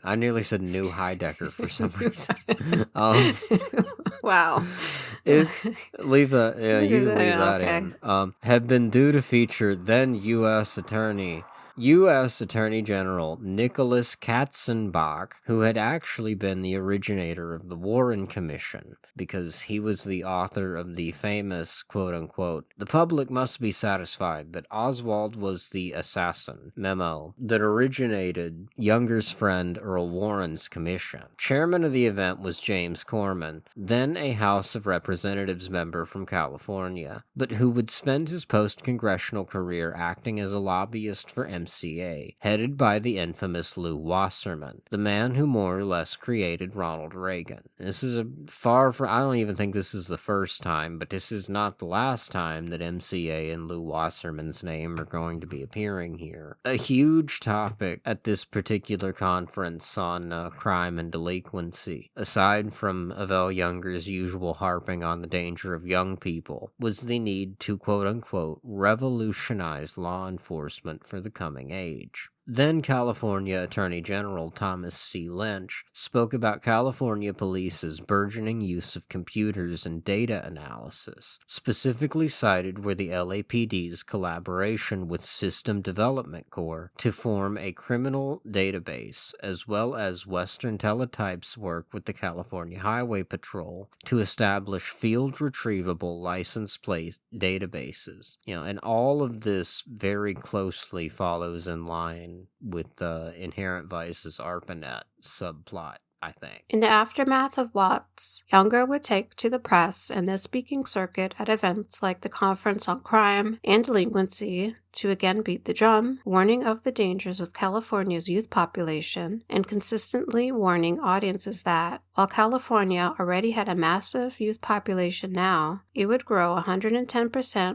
I nearly said New Heidecker for some reason. Wow. Leave that okay. in. Had been due to feature then U.S. Attorney General Nicholas Katzenbach, who had actually been the originator of the Warren Commission, because he was the author of the famous, quote-unquote, "The public must be satisfied that Oswald was the assassin" memo that originated Younger's friend Earl Warren's commission. Chairman of the event was James Corman, then a House of Representatives member from California, but who would spend his post-congressional career acting as a lobbyist for MCA, headed by the infamous Lew Wasserman, the man who more or less created Ronald Reagan. This is I don't even think this is the first time, but this is not the last time that MCA and Lew Wasserman's name are going to be appearing here. A huge topic at this particular conference on crime and delinquency, aside from Evelle Younger's usual harping on the danger of young people, was the need to quote-unquote revolutionize law enforcement for the coming age. Then California Attorney General Thomas C. Lynch spoke about California police's burgeoning use of computers and data analysis. Specifically cited were the LAPD's collaboration with System Development Corps to form a criminal database, as well as Western Teletype's work with the California Highway Patrol to establish field retrievable license plate databases. And all of this very closely follows in line with the Inherent Vice's ARPANET subplot, I think. In the aftermath of Watts, Younger would take to the press and the speaking circuit at events like the Conference on Crime and Delinquency to again beat the drum, warning of the dangers of California's youth population, and consistently warning audiences that, while California already had a massive youth population now, it would grow 110%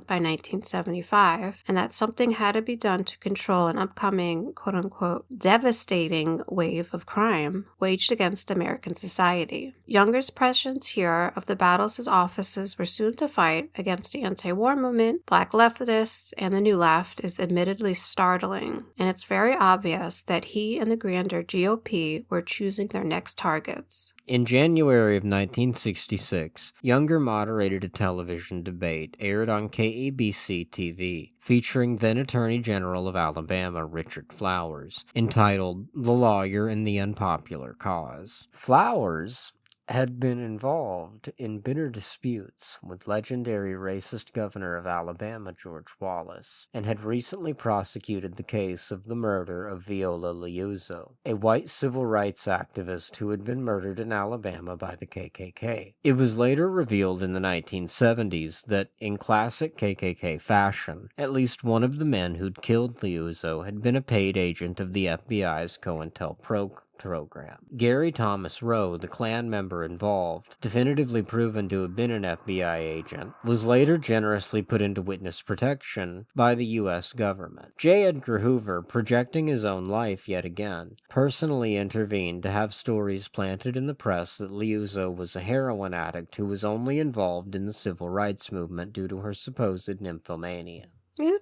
by 1975, and that something had to be done to control an upcoming, quote-unquote, devastating wave of crime waged against American society. Younger's prescience here of the battles his offices were soon to fight against the anti-war movement, black leftists, and the New Left is admittedly startling, and it's very obvious that he and the grander GOP were choosing their next targets. In January of 1966, Younger moderated a television debate aired on KABC TV, featuring then Attorney General of Alabama Richard Flowers, entitled "The Lawyer and the Unpopular Cause." Flowers had been involved in bitter disputes with legendary racist governor of Alabama George Wallace, and had recently prosecuted the case of the murder of Viola Liuzzo, a white civil rights activist who had been murdered in Alabama by the KKK. It was later revealed in the 1970s that, in classic KKK fashion, at least one of the men who'd killed Liuzzo had been a paid agent of the FBI's COINTELPRO program. Gary Thomas Rowe, the Klan member involved, definitively proven to have been an FBI agent, was later generously put into witness protection by the U.S. government. J. Edgar Hoover, projecting his own life yet again, personally intervened to have stories planted in the press that Liuzzo was a heroin addict who was only involved in the civil rights movement due to her supposed nymphomania.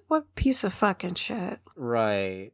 What piece of fucking shit. Right.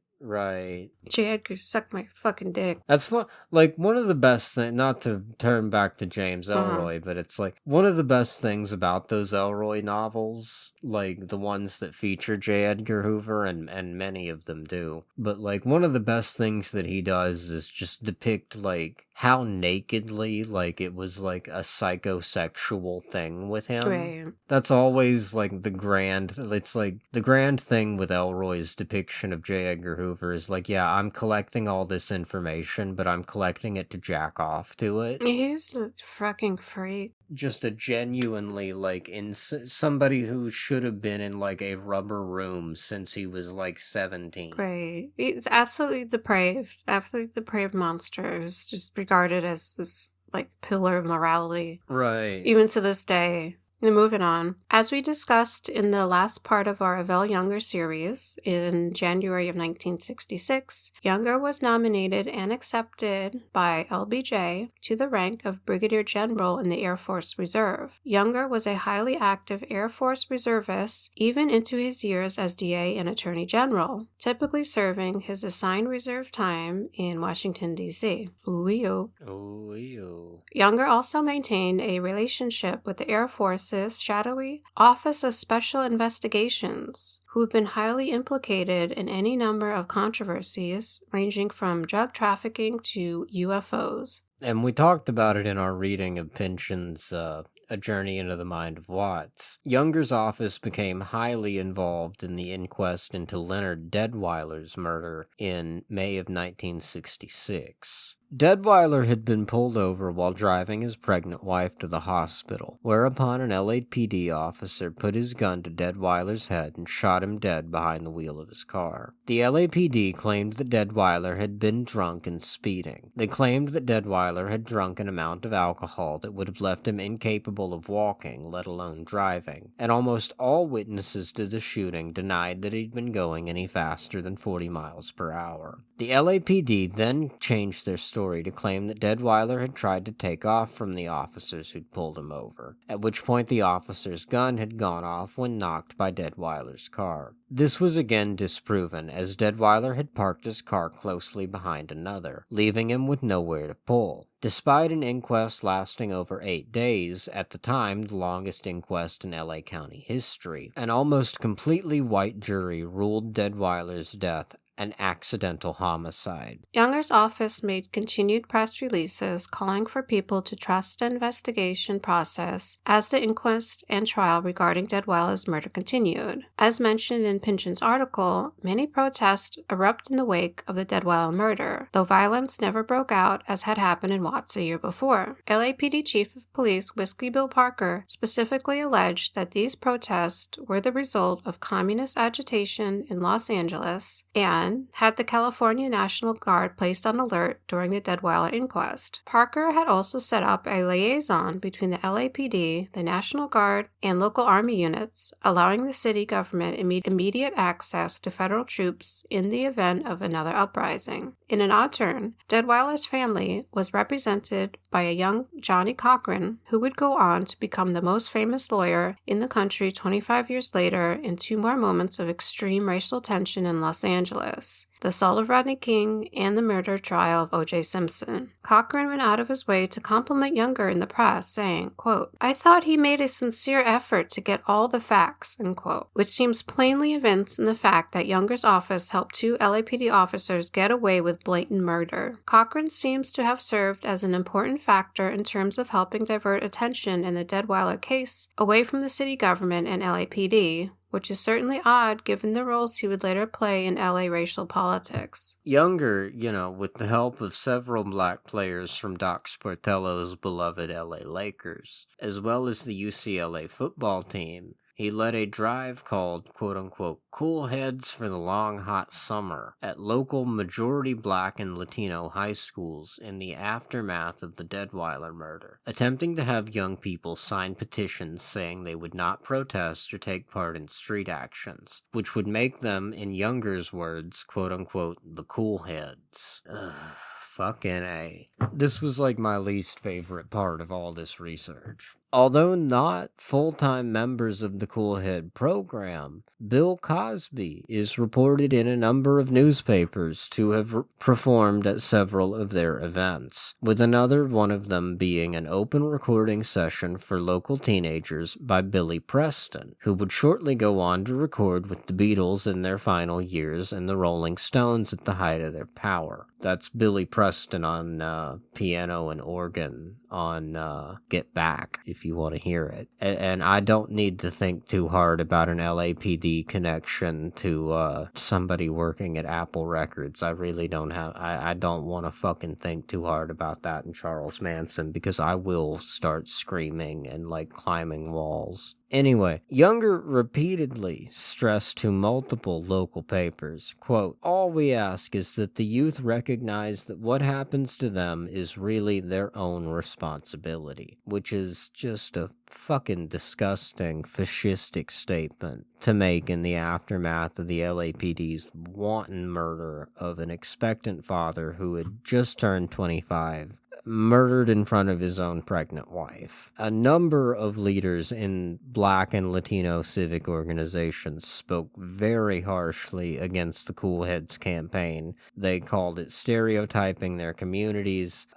J. Edgar sucked my fucking dick. That's one of the best things, not to turn back to James Ellroy, but it's like one of the best things about those Ellroy novels, like the ones that feature J. Edgar Hoover, and many of them do, but like one of the best things that he does is just depict like how nakedly, like, it was, like, a psychosexual thing with him. Right. That's always, like, it's, like, the grand thing with Elroy's depiction of J. Edgar Hoover is, like, yeah, I'm collecting all this information, but I'm collecting it to jack off to it. He's a fucking freak. Just a genuinely, like, somebody who should have been in, like, a rubber room since he was, like, 17. Right. He's absolutely depraved monster who's just regarded as this, like, pillar of morality. Right. Even to this day. Moving on. As we discussed in the last part of our Evelle Younger series, in January of 1966, Younger was nominated and accepted by LBJ to the rank of Brigadier General in the Air Force Reserve. Younger was a highly active Air Force reservist, even into his years as DA and Attorney General, typically serving his assigned reserve time in Washington, D.C. Ooh-ee-oo. Ooh-ee-oo. Younger also maintained a relationship with the Air Force's shadowy Office of Special Investigations, who have been highly implicated in any number of controversies ranging from drug trafficking to UFOs. And we talked about it in our reading of Pynchon's A Journey into the Mind of Watts. Younger's office became highly involved in the inquest into Leonard Deadwyler's murder in May of 1966. Deadwyler had been pulled over while driving his pregnant wife to the hospital, whereupon an LAPD officer put his gun to Deadwyler's head and shot him dead behind the wheel of his car. The LAPD claimed that Deadwyler had been drunk and speeding. They claimed that Deadwyler had drunk an amount of alcohol that would have left him incapable of walking, let alone driving, and almost all witnesses to the shooting denied that he'd been going any faster than 40 miles per hour. The LAPD then changed their story to claim that Deadwyler had tried to take off from the officers who'd pulled him over, at which point the officer's gun had gone off when knocked by Deadwyler's car. This was again disproven, as Deadwyler had parked his car closely behind another, leaving him with nowhere to pull. Despite an inquest lasting over 8 days, at the time the longest inquest in LA County history, an almost completely white jury ruled Deadwyler's death an accidental homicide. Younger's office made continued press releases calling for people to trust the investigation process as the inquest and trial regarding Deadwyler's murder continued. As mentioned in Pynchon's article, many protests erupted in the wake of the Deadwyler murder, though violence never broke out as had happened in Watts a year before. LAPD Chief of Police Whiskey Bill Parker specifically alleged that these protests were the result of communist agitation in Los Angeles and had the California National Guard placed on alert during the Deadwyler inquest. Parker had also set up a liaison between the LAPD, the National Guard, and local Army units, allowing the city government immediate access to federal troops in the event of another uprising. In an odd turn, Deadwyler's family was represented by a young Johnny Cochran, who would go on to become the most famous lawyer in the country 25 years later in 2 more moments of extreme racial tension in Los Angeles: the assault of Rodney King and the murder trial of O.J. Simpson. Cochran went out of his way to compliment Younger in the press, saying, quote, "I thought he made a sincere effort to get all the facts," end quote, which seems plainly evinced in the fact that Younger's office helped 2 LAPD officers get away with blatant murder. Cochran seems to have served as an important factor in terms of helping divert attention in the Deadwyler case away from the city government and LAPD, which is certainly odd given the roles he would later play in LA racial politics. Younger, with the help of several black players from Doc Sportello's beloved LA Lakers, as well as the UCLA football team, he led a drive called, quote-unquote, Cool Heads for the Long Hot Summer at local majority black and Latino high schools in the aftermath of the Deadwyler murder, attempting to have young people sign petitions saying they would not protest or take part in street actions, which would make them, in Younger's words, quote-unquote, the cool heads. Ugh. Fucking A. This was like my least favorite part of all this research. Although not full-time members of the Cool Head program, Bill Cosby is reported in a number of newspapers to have performed at several of their events, with another one of them being an open recording session for local teenagers by Billy Preston, who would shortly go on to record with the Beatles in their final years and the Rolling Stones at the height of their power. That's Billy Preston on piano and organ on Get Back, if you want to hear it. And I don't need to think too hard about an LAPD connection to somebody working at Apple Records. I really don't have... I don't want to fucking think too hard about that in Charles Manson, because I will start screaming and, like, climbing walls. Anyway, Younger repeatedly stressed to multiple local papers, quote, "All we ask is that the youth recognize that what happens to them is really their own responsibility," which is just a fucking disgusting, fascistic statement to make in the aftermath of the LAPD's wanton murder of an expectant father who had just turned 25. Murdered in front of his own pregnant wife. A number of leaders in Black and Latino civic organizations spoke very harshly against the Cool Heads campaign. They called it stereotyping their communities,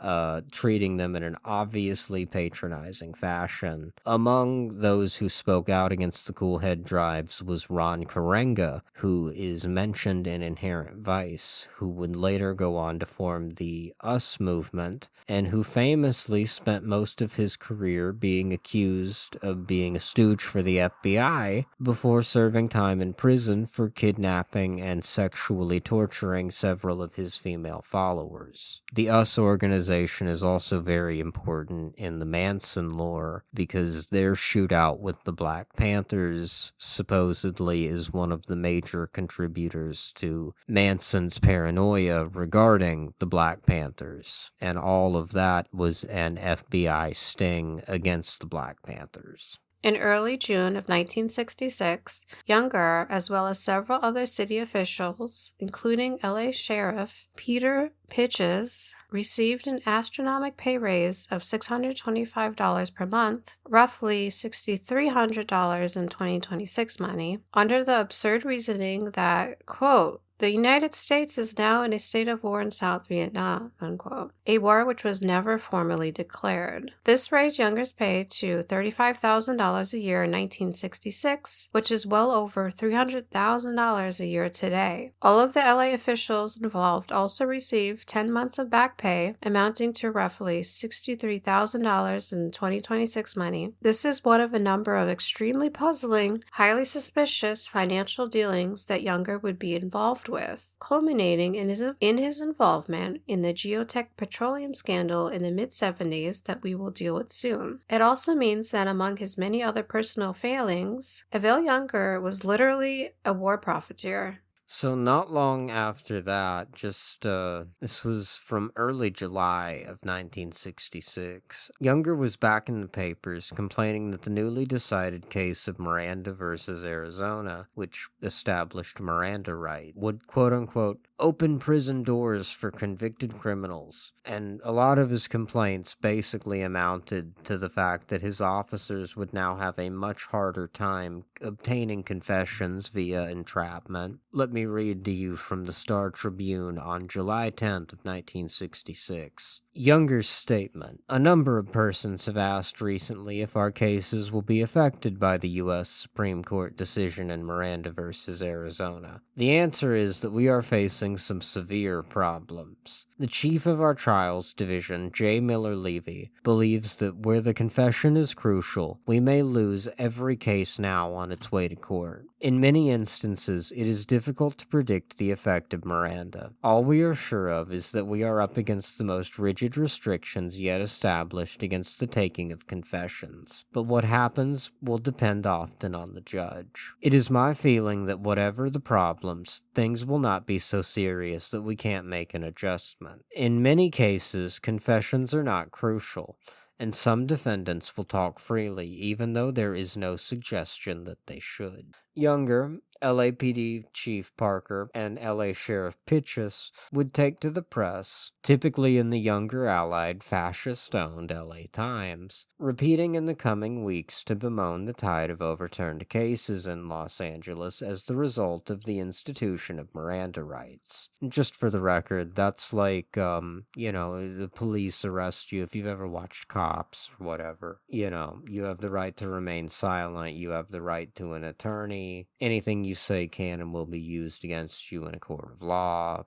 treating them in an obviously patronizing fashion. Among those who spoke out against the Cool Head drives was Ron Karenga, who is mentioned in Inherent Vice, who would later go on to form the US movement, and who famously spent most of his career being accused of being a stooge for the FBI before serving time in prison for kidnapping and sexually torturing several of his female followers. The US organization is also very important in the Manson lore because their shootout with the Black Panthers supposedly is one of the major contributors to Manson's paranoia regarding the Black Panthers, and all of that was an FBI sting against the Black Panthers. In early June of 1966, Younger, as well as several other city officials, including LA Sheriff Peter Pitches, received an astronomical pay raise of $625 per month, roughly $6,300 in 2026 money, under the absurd reasoning that, quote, "The United States is now in a state of war in South Vietnam," unquote, a war which was never formally declared. This raised Younger's pay to $35,000 a year in 1966, which is well over $300,000 a year today. All of the LA officials involved also received 10 months of back pay, amounting to roughly $63,000 in 2026 money. This is one of a number of extremely puzzling, highly suspicious financial dealings that Younger would be involved with, culminating in his involvement in the geotech petroleum scandal in the mid-70s that we will deal with soon. It also means that among his many other personal failings, Evelle Younger was literally a war profiteer. So not long after that, this was from early July of 1966, Younger was back in the papers complaining that the newly decided case of Miranda versus Arizona, which established Miranda right, would quote-unquote open prison doors for convicted criminals. And a lot of his complaints basically amounted to the fact that his officers would now have a much harder time obtaining confessions via entrapment. Let me read to you from the Star Tribune on July 10th of 1966. Younger's statement. "A number of persons have asked recently if our cases will be affected by the U.S. Supreme Court decision in Miranda versus Arizona. The answer is that we are facing some severe problems. The chief of our trials division, J. Miller Levy, believes that where the confession is crucial, we may lose every case now on its way to court. In many instances, it is difficult to predict the effect of Miranda. All we are sure of is that we are up against the most rigid restrictions yet established against the taking of confessions. But what happens will depend often on the judge. It is my feeling that whatever the problems, things will not be so serious that we can't make an adjustment. In many cases, confessions are not crucial, and some defendants will talk freely even though there is no suggestion that they should." Younger, LAPD Chief Parker, and LA Sheriff Pitchess would take to the press, typically in the Younger-allied, fascist-owned LA Times, repeating in the coming weeks to bemoan the tide of overturned cases in Los Angeles as the result of the institution of Miranda rights. Just for the record, that's like, the police arrest you if you've ever watched Cops or whatever. You have the right to remain silent, you have the right to an attorney, anything you say can and will be used against you in a court of law.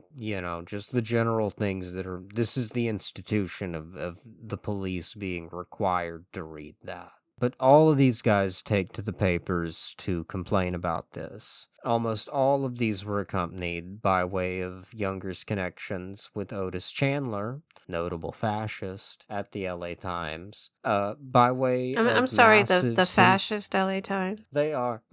Just the general things this is the institution of the police being required to read that. But all of these guys take to the papers to complain about this. Almost all of these were accompanied by way of Younger's connections with Otis Chandler, notable fascist, at the LA Times, by way I'm of sorry, massive the fascist LA Times. They are.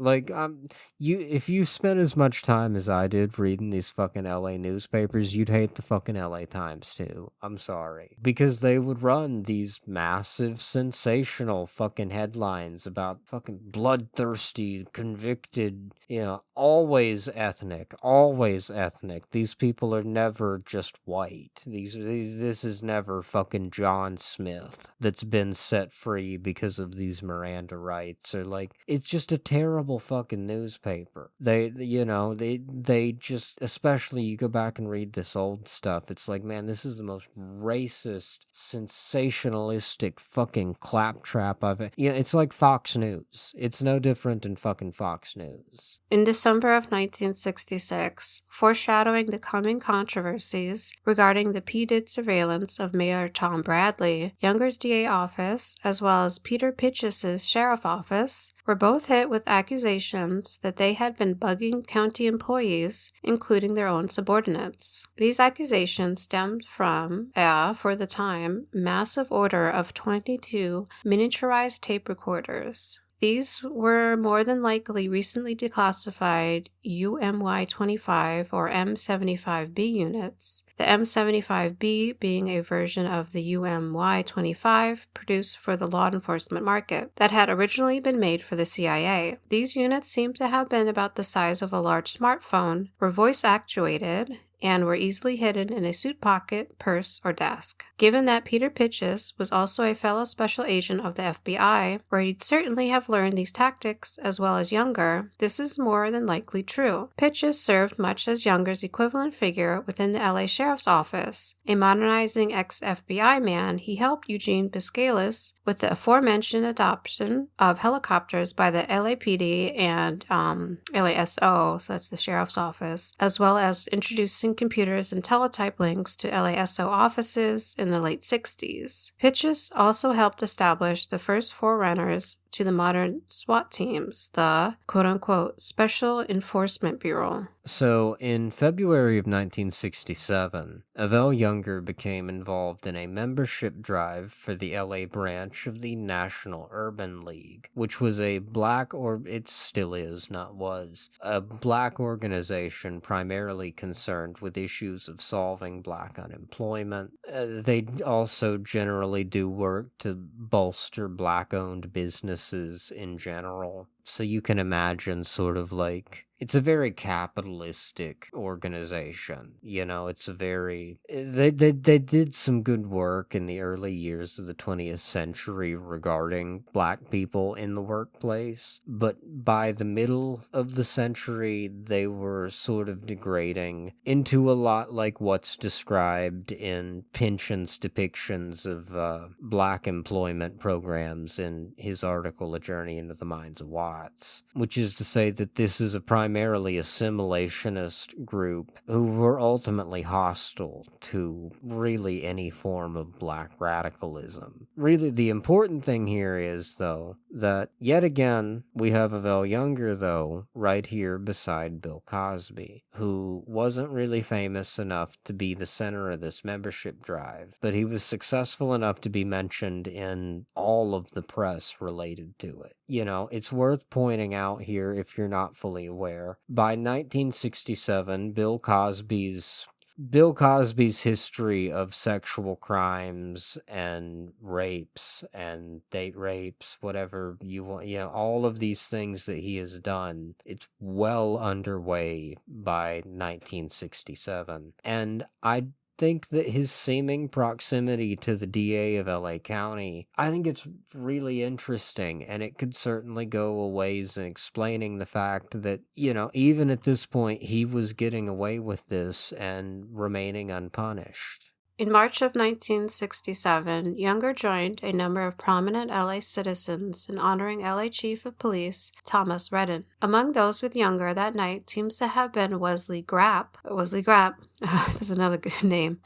If you spent as much time as I did reading these fucking LA newspapers, you'd hate the fucking LA Times too. I'm sorry. Because they would run these massive, sensational fucking headlines about fucking bloodthirsty, convicted, always ethnic. These people are never just white. This is never fucking John Smith that's been set free because of these Miranda rights, or it's just a terrible fucking newspaper. They just, especially you go back and read this old stuff, it's like, man, this is the most racist, sensationalistic fucking claptrap it's like Fox News. It's no different than fucking Fox News. In December of 1966, foreshadowing the coming controversies regarding the PDID surveillance of Mayor Tom Bradley, Younger's DA office, as well as Peter Pitchess's sheriff office, were both hit with accusations that they had been bugging county employees, including their own subordinates. These accusations stemmed from for the time, massive order of 22 miniaturized tape recorders. These were more than likely recently declassified UMY-25 or M75B units, the M75B being a version of the UMY-25 produced for the law enforcement market that had originally been made for the CIA. These units seem to have been about the size of a large smartphone, were voice-actuated, and were easily hidden in a suit pocket, purse, or desk. Given that Peter Pitchess was also a fellow special agent of the FBI, where he'd certainly have learned these tactics as well as Younger, this is more than likely true. Pitchess served much as Younger's equivalent figure within the LA Sheriff's Office. A modernizing ex-FBI man, he helped Eugene Biscalis with the aforementioned adoption of helicopters by the LAPD and LASO, so that's the Sheriff's Office, as well as introducing computers and teletype links to LASO offices in the late 60s. Pitchess also helped establish the first forerunners to the modern SWAT teams, the quote-unquote Special Enforcement Bureau. So, in February of 1967, Evelle Younger became involved in a membership drive for the LA branch of the National Urban League, which was a it still is, not was, a black organization primarily concerned with issues of solving black unemployment. They also generally do work to bolster black-owned businesses in general. So you can imagine sort of it's a very capitalistic organization. It's a very... They did some good work in the early years of the 20th century regarding black people in the workplace, but by the middle of the century, they were sort of degrading into a lot like what's described in Pynchon's depictions of black employment programs in his article, A Journey into the Minds of Watts, which is to say that this is primarily assimilationist group who were ultimately hostile to really any form of black radicalism. Really, the important thing here is, though, that yet again, we have Evelle Younger, though, right here beside Bill Cosby, who wasn't really famous enough to be the center of this membership drive, but he was successful enough to be mentioned in all of the press related to it. It's worth pointing out here, if you're not fully aware, by 1967, Bill Cosby's history of sexual crimes and rapes and date rapes, whatever you want, all of these things that he has done, it's well underway by 1967. And I think that his seeming proximity to the DA of LA County, I think it's really interesting, and it could certainly go a ways in explaining the fact that, even at this point, he was getting away with this and remaining unpunished. In March of 1967, Younger joined a number of prominent LA citizens in honoring LA Chief of Police Thomas Redden. Among those with Younger that night seems to have been Wesley Grapp. That's another good name.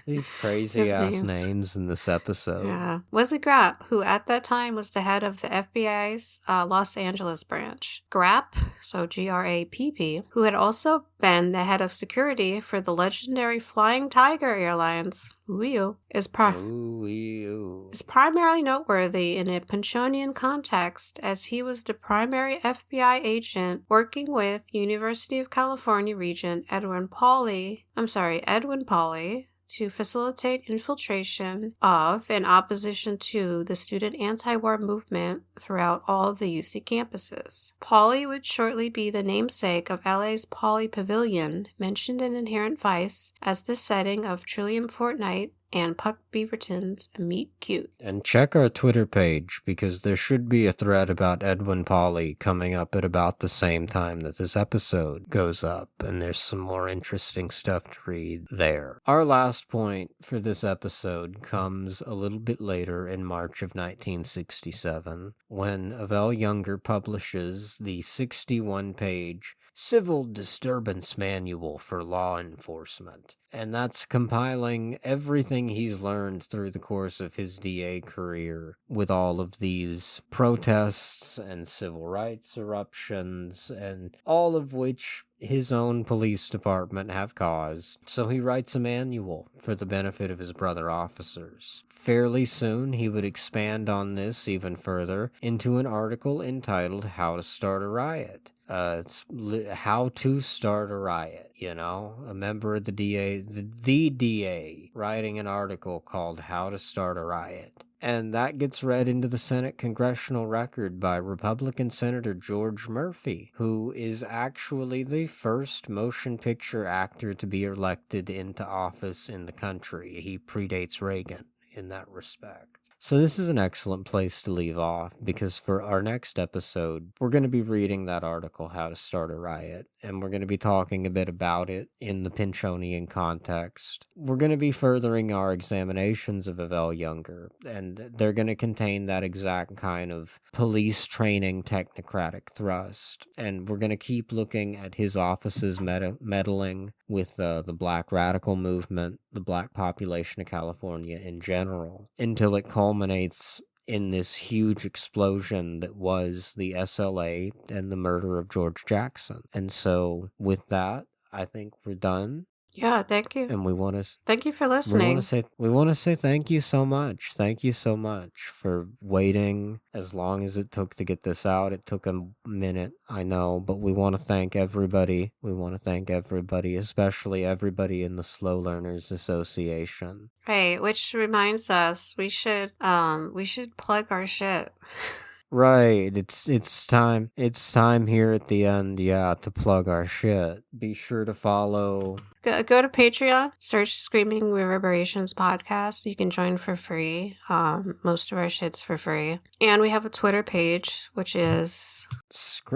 These crazy ass names in this episode. Yeah. Wesley Grapp, who at that time was the head of the FBI's Los Angeles branch. Grapp, so Grapp, who had also been the head of security for the legendary Flying Tiger Airlines, is primarily noteworthy in a Pynchonian context, as he was the primary FBI agent working with University of California Regent Edwin Pauley to facilitate infiltration of and opposition to the student anti-war movement throughout all of the UC campuses. Pauley would shortly be the namesake of LA's Pauley Pavilion, mentioned in Inherent Vice as the setting of Trillium Fortnite and Puck Beaverton's Meet Cute. And check our Twitter page, because there should be a thread about Edwin Pauley coming up at about the same time that this episode goes up, and there's some more interesting stuff to read there. Our last point for this episode comes a little bit later in March of 1967, when Evelle Younger publishes the 61-page Civil Disturbance Manual for Law Enforcement. And that's compiling everything he's learned through the course of his DA career, with all of these protests and civil rights eruptions, and all of which his own police department have caused. So he writes a manual for the benefit of his brother officers. Fairly soon, he would expand on this even further into an article entitled How to Start a Riot. It's how to start a riot, a member of the DA writing an article called How to Start a Riot. And that gets read into the Senate Congressional Record by Republican Senator George Murphy, who is actually the first motion picture actor to be elected into office in the country. He predates Reagan in that respect. So this is an excellent place to leave off, because for our next episode, we're going to be reading that article, How to Start a Riot, and we're going to be talking a bit about it in the Pynchonian context. We're going to be furthering our examinations of Evelle Younger, and they're going to contain that exact kind of police training technocratic thrust, and we're going to keep looking at his office's meddling with the Black radical movement, the Black population of California in general, until it culminates in this huge explosion that was the SLA and the murder of George Jackson. And so with that, I think we're done. Yeah, thank you. And thank you for listening. We want to say thank you so much. Thank you so much for waiting as long as it took to get this out. It took a minute, I know, but we want to thank everybody. We want to thank everybody, especially everybody in the Slow Learners Association. Right, which reminds us, we should plug our shit. Right, it's time here at the end, to plug our shit. Be sure to follow. Go to Patreon, search Screaming Reverberations Podcast. You can join for free. Most of our shit's for free. And we have a Twitter page, which is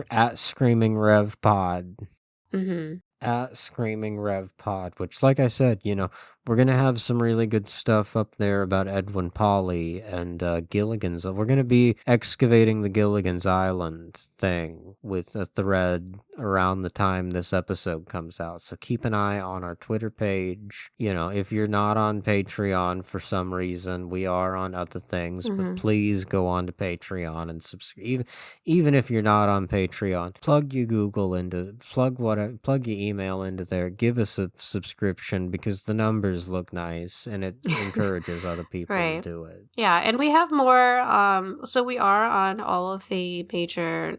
at Screaming Rev Pod. Mm-hmm. At Screaming Rev Pod, which, like I said, we're going to have some really good stuff up there about Edwin Pauley and Gilligan's. We're going to be excavating the Gilligan's Island thing with a thread around the time this episode comes out. So keep an eye on our Twitter page. If you're not on Patreon for some reason, we are on other things, but please go on to Patreon and subscribe. Even if you're not on Patreon, plug your email into there. Give us a subscription, because the numbers look nice and it encourages other people to do it. Yeah, and we have more. So we are on all of the major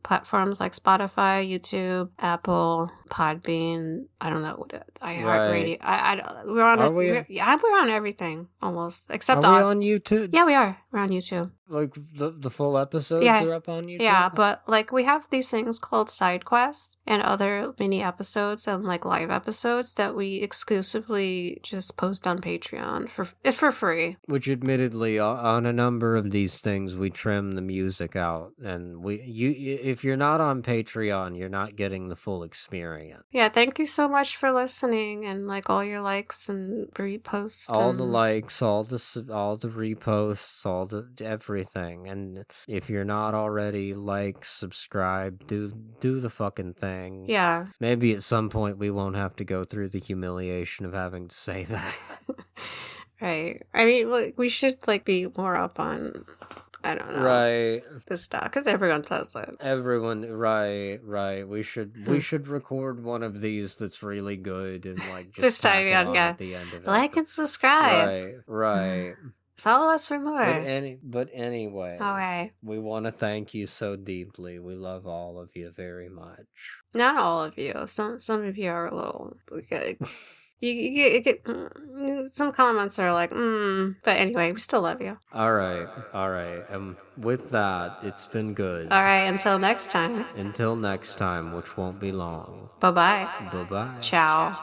platforms like Spotify, YouTube, Apple, Podbean. I don't know what iHeartRadio. We're on. We're on everything almost, except are we on YouTube? Yeah, we are. We're on YouTube. Like the full episodes are up on YouTube? Yeah, but we have these things called side quests and other mini episodes and live episodes that we exclusively just post on Patreon for free. Which admittedly, on a number of these things, we trim the music out, and if you're not on Patreon, you're not getting the full experience. experience. Yeah, thank you so much for listening and like all your likes and reposts. All the likes, all the reposts, all the everything. And if you're not already, like, subscribe, do the fucking thing. Yeah. Maybe at some point we won't have to go through the humiliation of having to say that. Right. I mean, we should like be more up on, I don't know. Right. This stuff, because everyone does it. Everyone, right. We should record one of these that's really good and like just tack it on at the end of it. Like and subscribe. Right. Follow us for more. But anyway. Okay. We want to thank you so deeply. We love all of you very much. Not all of you. Some of you are a little. You get some comments are like, but anyway, we still love you. All right. With that, it's been good. All right, until next time. Until next time, which won't be long. Bye-bye. Bye-bye. Ciao.